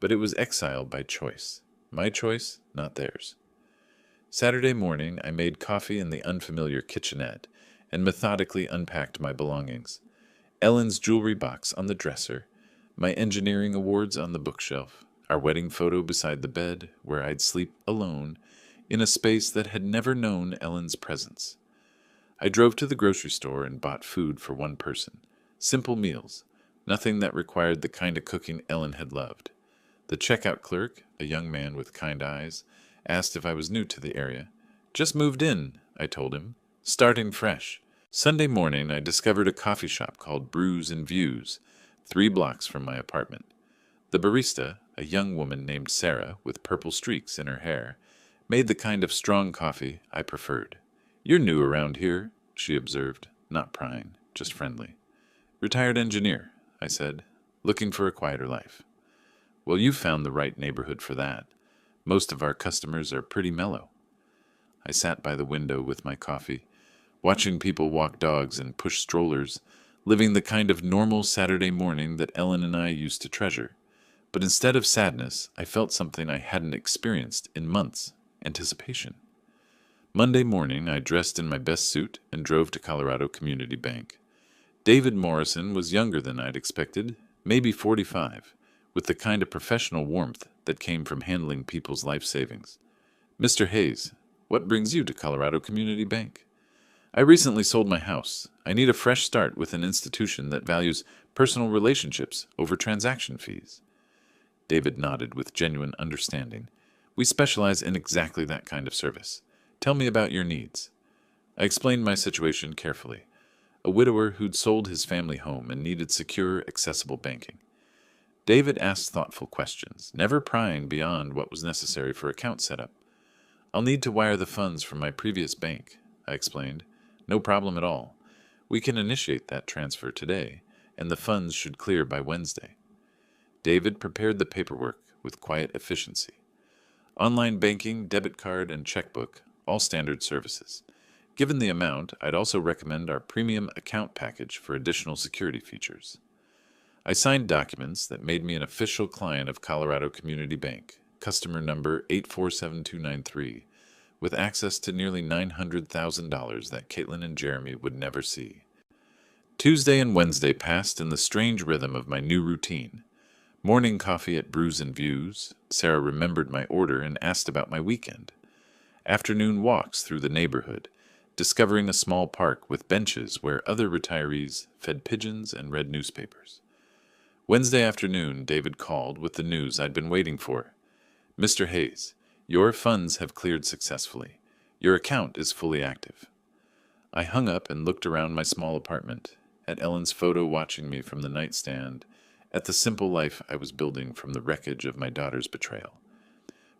but it was exile by choice. My choice, not theirs. Saturday morning, I made coffee in the unfamiliar kitchenette and methodically unpacked my belongings. Ellen's jewelry box on the dresser, my engineering awards on the bookshelf, our wedding photo beside the bed where I'd sleep alone in a space that had never known Ellen's presence. I drove to the grocery store and bought food for one person. Simple meals, nothing that required the kind of cooking Ellen had loved. The checkout clerk, a young man with kind eyes, asked if I was new to the area. "Just moved in," I told him, starting fresh. Sunday morning, I discovered a coffee shop called Brews and Views, 3 blocks from my apartment. The barista, a young woman named Sarah with purple streaks in her hair, made the kind of strong coffee I preferred. "You're new around here," she observed, not prying, just friendly. "Retired engineer," I said, "looking for a quieter life." "Well, you've found the right neighborhood for that. Most of our customers are pretty mellow." I sat by the window with my coffee, watching people walk dogs and push strollers, living the kind of normal Saturday morning that Ellen and I used to treasure. But instead of sadness, I felt something I hadn't experienced in months: anticipation. Monday morning, I dressed in my best suit and drove to Colorado Community Bank. David Morrison was younger than I'd expected, maybe 45, with the kind of professional warmth that came from handling people's life savings. "Mr. Hayes, what brings you to Colorado Community Bank?" "I recently sold my house. I need a fresh start with an institution that values personal relationships over transaction fees." David nodded with genuine understanding. "We specialize in exactly that kind of service. Tell me about your needs." I explained my situation carefully. A widower who'd sold his family home and needed secure, accessible banking. David asked thoughtful questions, never prying beyond what was necessary for account setup. "I'll need to wire the funds from my previous bank," I explained. "No problem at all. We can initiate that transfer today, and the funds should clear by Wednesday." David prepared the paperwork with quiet efficiency. Online banking, debit card, and checkbook, all standard services. Given the amount, I'd also recommend our premium account package for additional security features. I signed documents that made me an official client of Colorado Community Bank, customer number 847293, with access to nearly $900,000 that Caitlin and Jeremy would never see. Tuesday and Wednesday passed in the strange rhythm of my new routine. Morning coffee at Brews and Views. Sarah remembered my order and asked about my weekend. Afternoon walks through the neighborhood, discovering a small park with benches where other retirees fed pigeons and read newspapers. Wednesday afternoon, David called with the news I'd been waiting for. "Mr. Hayes, your funds have cleared successfully. Your account is fully active." I hung up and looked around my small apartment, at Ellen's photo watching me from the nightstand, at the simple life I was building from the wreckage of my daughter's betrayal.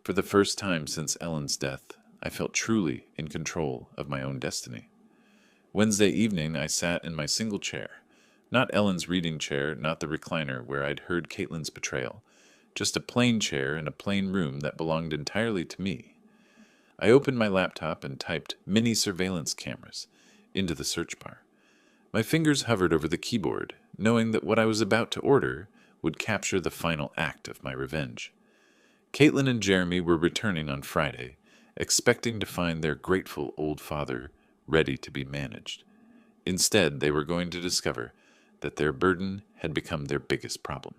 For the first time since Ellen's death, I felt truly in control of my own destiny. Wednesday evening, I sat in my single chair. Not Ellen's reading chair, not the recliner where I'd heard Caitlin's betrayal. Just a plain chair in a plain room that belonged entirely to me. I opened my laptop and typed "mini surveillance cameras" into the search bar. My fingers hovered over the keyboard, knowing that what I was about to order would capture the final act of my revenge. Caitlin and Jeremy were returning on Friday, expecting to find their grateful old father ready to be managed. Instead, they were going to discover that their burden had become their biggest problem.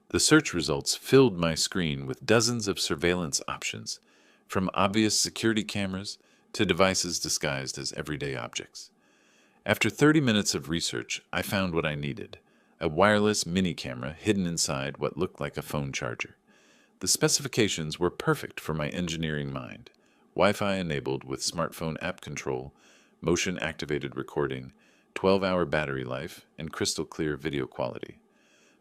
The search results filled my screen with dozens of surveillance options, from obvious security cameras to devices disguised as everyday objects. After 30 minutes of research, I found what I needed: a wireless mini camera hidden inside what looked like a phone charger. The specifications were perfect for my engineering mind: Wi-Fi enabled with smartphone app control, motion-activated recording, 12-hour battery life, and crystal clear video quality.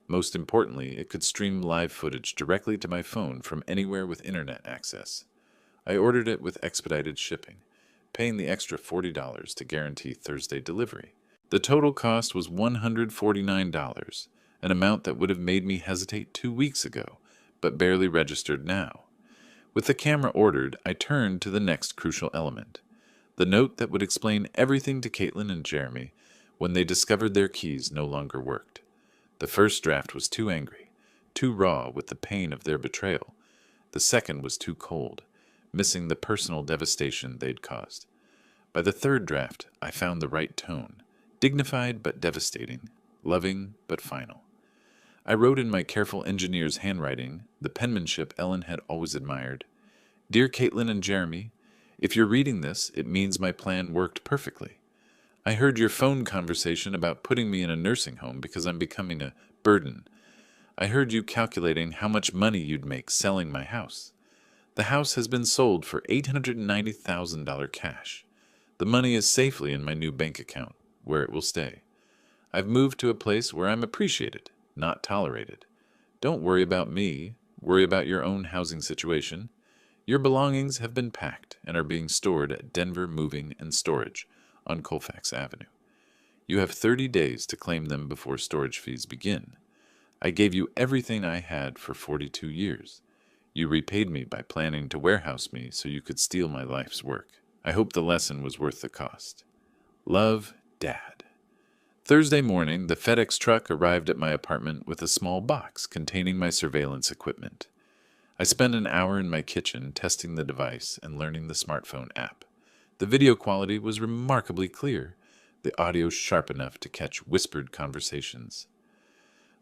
Most importantly, it could stream live footage directly to my phone from anywhere with internet access. I ordered it with expedited shipping, paying the extra $40 to guarantee Thursday delivery. The total cost was $149, an amount that would have made me hesitate 2 weeks ago, but barely registered now. With the camera ordered, I turned to the next crucial element: the note that would explain everything to Caitlin and Jeremy when they discovered their keys no longer worked. The first draft was too angry, too raw with the pain of their betrayal. The second was too cold, missing the personal devastation they'd caused. By the third draft, I found the right tone: dignified but devastating, loving but final. I wrote in my careful engineer's handwriting, the penmanship Ellen had always admired: "Dear Caitlin and Jeremy, if you're reading this, it means my plan worked perfectly. I heard your phone conversation about putting me in a nursing home because I'm becoming a burden. I heard you calculating how much money you'd make selling my house. The house has been sold for $890,000 cash. The money is safely in my new bank account, where it will stay. I've moved to a place where I'm appreciated, not tolerated. Don't worry about me. worry about your own housing situation. Your belongings have been packed and are being stored at Denver Moving and Storage on Colfax Avenue. You have 30 days to claim them before storage fees begin. I gave you everything I had for 42 years. You repaid me by planning to warehouse me so you could steal my life's work. I hope the lesson was worth the cost. Love, Dad. Thursday morning, the FedEx truck arrived at my apartment with a small box containing my surveillance equipment. I spent an hour in my kitchen testing the device and learning the smartphone app. The video quality was remarkably clear, the audio sharp enough to catch whispered conversations.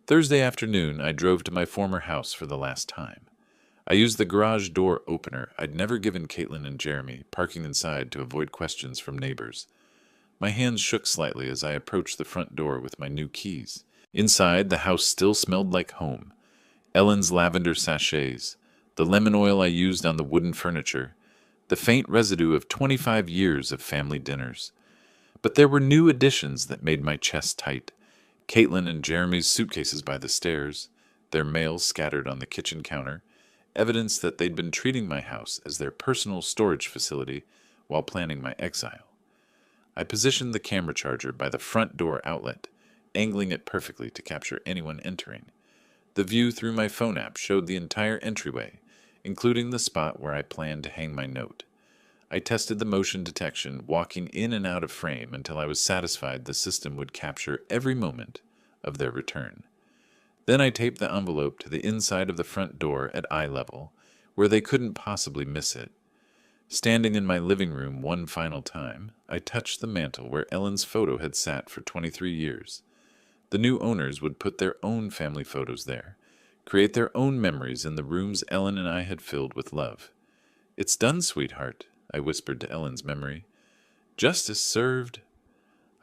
Thursday afternoon, I drove to my former house for the last time. I used the garage door opener I'd never given Caitlin and Jeremy, parking inside to avoid questions from neighbors. My hands shook slightly as I approached the front door with my new keys. Inside, the house still smelled like home. Ellen's lavender sachets, the lemon oil I used on the wooden furniture, the faint residue of 25 years of family dinners. But there were new additions that made my chest tight. Caitlin and Jeremy's suitcases by the stairs, their mail scattered on the kitchen counter, evidence that they'd been treating my house as their personal storage facility while planning my exile. I positioned the camera charger by the front door outlet, angling it perfectly to capture anyone entering. The view through my phone app showed the entire entryway, including the spot where I planned to hang my note. I tested the motion detection, walking in and out of frame until I was satisfied the system would capture every moment of their return. Then I taped the envelope to the inside of the front door at eye level, where they couldn't possibly miss it. Standing in my living room one final time, I touched the mantel where Ellen's photo had sat for 23 years. The new owners would put their own family photos there, create their own memories in the rooms Ellen and I had filled with love. "It's done, sweetheart," I whispered to Ellen's memory. "Justice served."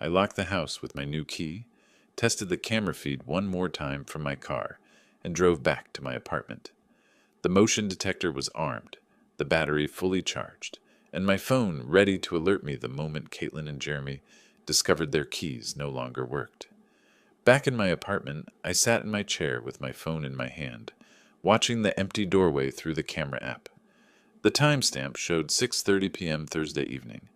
I locked the house with my new key, tested the camera feed one more time from my car, and drove back to my apartment. The motion detector was armed, the battery fully charged, and my phone ready to alert me the moment Caitlin and Jeremy discovered their keys no longer worked. Back in my apartment, I sat in my chair with my phone in my hand, watching the empty doorway through the camera app. The timestamp showed 6:30 p.m. Thursday evening.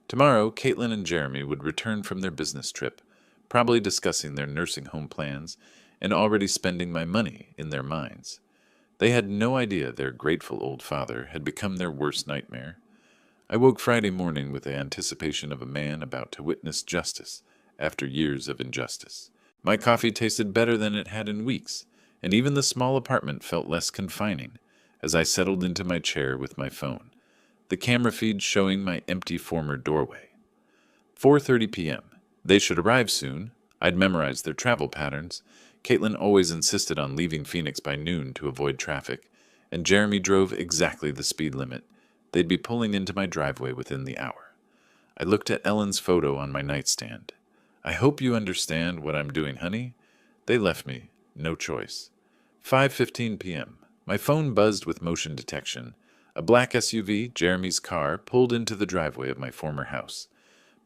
Tomorrow, Caitlin and Jeremy would return from their business trip, probably discussing their nursing home plans and already spending my money in their minds. They had no idea their grateful old father had become their worst nightmare. I woke Friday morning with the anticipation of a man about to witness justice after years of injustice. My coffee tasted better than it had in weeks, and even the small apartment felt less confining as I settled into my chair with my phone, the camera feed showing my empty former doorway. 4:30 p.m. They should arrive soon. I'd memorized their travel patterns. Caitlin always insisted on leaving Phoenix by noon to avoid traffic, and Jeremy drove exactly the speed limit. They'd be pulling into my driveway within the hour. I looked at Ellen's photo on my nightstand. "I hope you understand what I'm doing, honey." They left me. No choice. 5:15 p.m. My phone buzzed with motion detection. A black SUV, Jeremy's car, pulled into the driveway of my former house.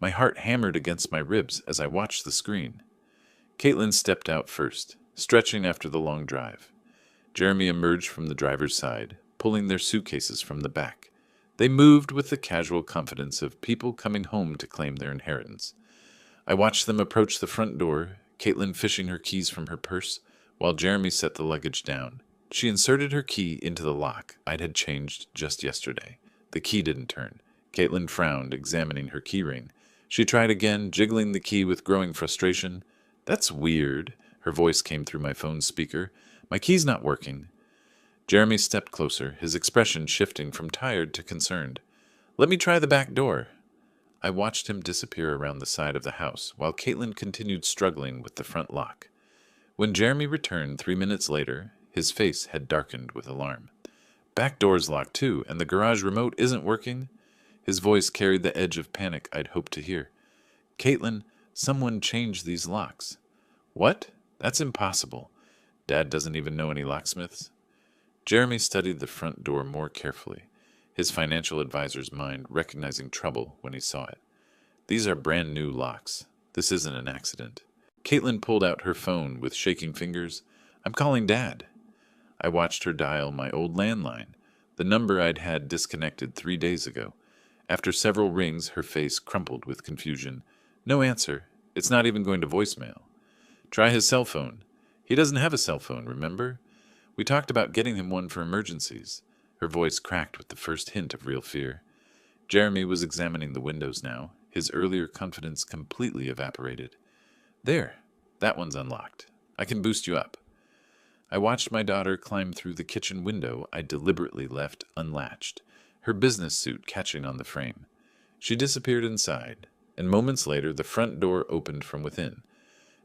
My heart hammered against my ribs as I watched the screen. Caitlin stepped out first, stretching after the long drive. Jeremy emerged from the driver's side, pulling their suitcases from the back. They moved with the casual confidence of people coming home to claim their inheritance. I watched them approach the front door, Caitlin fishing her keys from her purse, while Jeremy set the luggage down. She inserted her key into the lock I'd had changed just yesterday. The key didn't turn. Caitlin frowned, examining her keyring. She tried again, jiggling the key with growing frustration. "That's weird," her voice came through my phone speaker. "My key's not working." Jeremy stepped closer, his expression shifting from tired to concerned. "Let me try the back door." I watched him disappear around the side of the house, while Caitlin continued struggling with the front lock. When Jeremy returned 3 minutes later, his face had darkened with alarm. "Back door's locked too, and the garage remote isn't working?" His voice carried the edge of panic I'd hoped to hear. "Caitlin, someone changed these locks." "What? That's impossible. Dad doesn't even know any locksmiths." Jeremy studied the front door more carefully, his financial advisor's mind recognizing trouble when he saw it. "These are brand new locks. This isn't an accident." Caitlin pulled out her phone with shaking fingers. "I'm calling Dad." I watched her dial my old landline, the number I'd had disconnected 3 days ago. After several rings, her face crumpled with confusion. No answer. It's not even going to voicemail. Try his cell phone. He doesn't have a cell phone, remember? We talked about getting him one for emergencies. Her voice cracked with the first hint of real fear. Jeremy was examining the windows now, his earlier confidence completely evaporated. There, that one's unlocked. I can boost you up. I watched my daughter climb through the kitchen window I deliberately left unlatched, her business suit catching on the frame. She disappeared inside, and moments later the front door opened from within.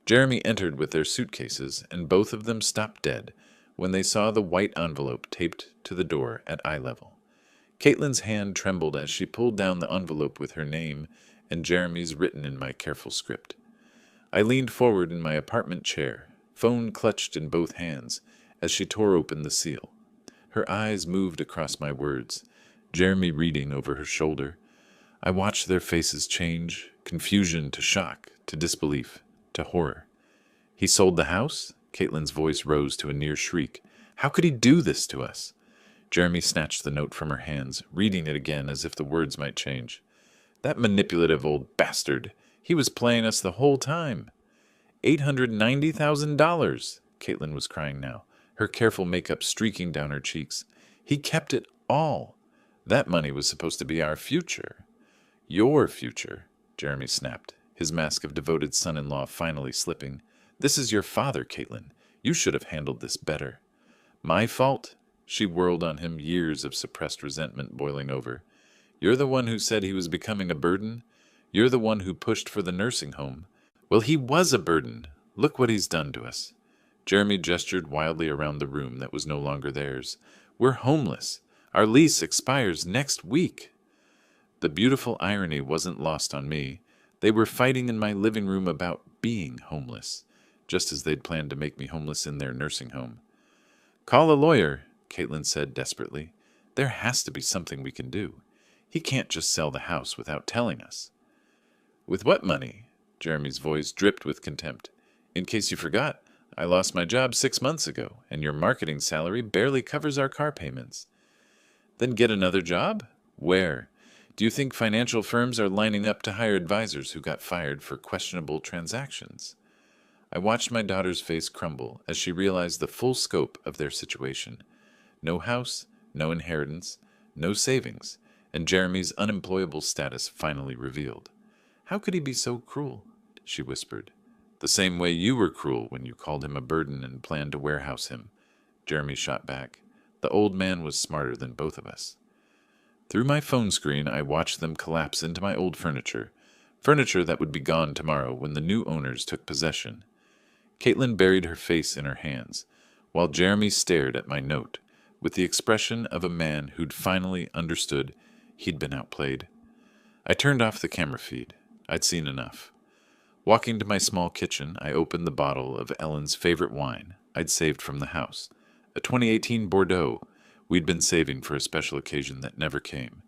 Jeremy entered with their suitcases, and both of them stopped dead when they saw the white envelope taped to the door at eye level. Caitlin's hand trembled as she pulled down the envelope with her name and Jeremy's written in my careful script. I leaned forward in my apartment chair, phone clutched in both hands, as she tore open the seal. Her eyes moved across my words, Jeremy reading over her shoulder. I watched their faces change, confusion to shock, to disbelief, to horror. He sold the house? Caitlin's voice rose to a near shriek. How could he do this to us? Jeremy snatched the note from her hands, reading it again as if the words might change. That manipulative old bastard. He was playing us the whole time. $890,000, Caitlin was crying now, her careful makeup streaking down her cheeks. He kept it all. That money was supposed to be our future. Your future, Jeremy snapped, his mask of devoted son-in-law finally slipping. This is your father, Caitlin. You should have handled this better. My fault? She whirled on him, years of suppressed resentment boiling over. You're the one who said he was becoming a burden. You're the one who pushed for the nursing home. Well, he was a burden. Look what he's done to us. Jeremy gestured wildly around the room that was no longer theirs. We're homeless. Our lease expires next week. The beautiful irony wasn't lost on me. They were fighting in my living room about being homeless, just as they'd planned to make me homeless in their nursing home. Call a lawyer, Caitlin said desperately. There has to be something we can do. He can't just sell the house without telling us. With what money? Jeremy's voice dripped with contempt. In case you forgot, I lost my job 6 months ago, and your marketing salary barely covers our car payments. Then get another job? Where? Do you think financial firms are lining up to hire advisors who got fired for questionable transactions? I watched my daughter's face crumble as she realized the full scope of their situation. No house, no inheritance, no savings, and Jeremy's unemployable status finally revealed. How could he be so cruel? She whispered. The same way you were cruel when you called him a burden and planned to warehouse him. Jeremy shot back. The old man was smarter than both of us. Through my phone screen, I watched them collapse into my old furniture that would be gone tomorrow when the new owners took possession. Caitlin buried her face in her hands, while Jeremy stared at my note, with the expression of a man who'd finally understood he'd been outplayed. I turned off the camera feed. I'd seen enough. Walking to my small kitchen, I opened the bottle of Ellen's favorite wine I'd saved from the house, a 2018 Bordeaux we'd been saving for a special occasion that never came.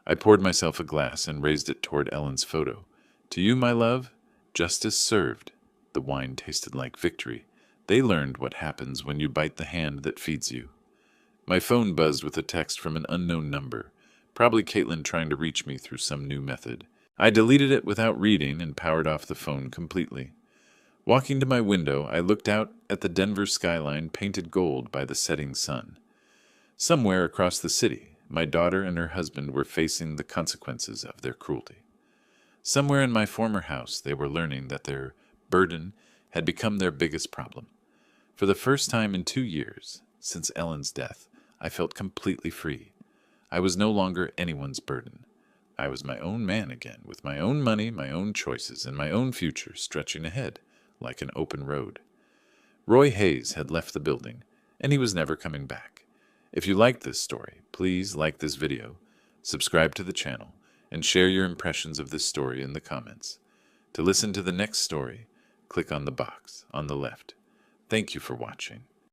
I poured myself a glass and raised it toward Ellen's photo. To you, my love, justice served. The wine tasted like victory. They learned what happens when you bite the hand that feeds you. My phone buzzed with a text from an unknown number, probably Caitlin trying to reach me through some new method. I deleted it without reading and powered off the phone completely. Walking to my window, I looked out at the Denver skyline painted gold by the setting sun. Somewhere across the city, my daughter and her husband were facing the consequences of their cruelty. Somewhere in my former house, they were learning that their burden had become their biggest problem. For the first time in 2 years, since Ellen's death, I felt completely free. I was no longer anyone's burden. I was my own man again, with my own money, my own choices, and my own future stretching ahead like an open road. Roy Hayes had left the building, and he was never coming back. If you liked this story, please like this video, subscribe to the channel, and share your impressions of this story in the comments. To listen to the next story, click on the box on the left. Thank you for watching.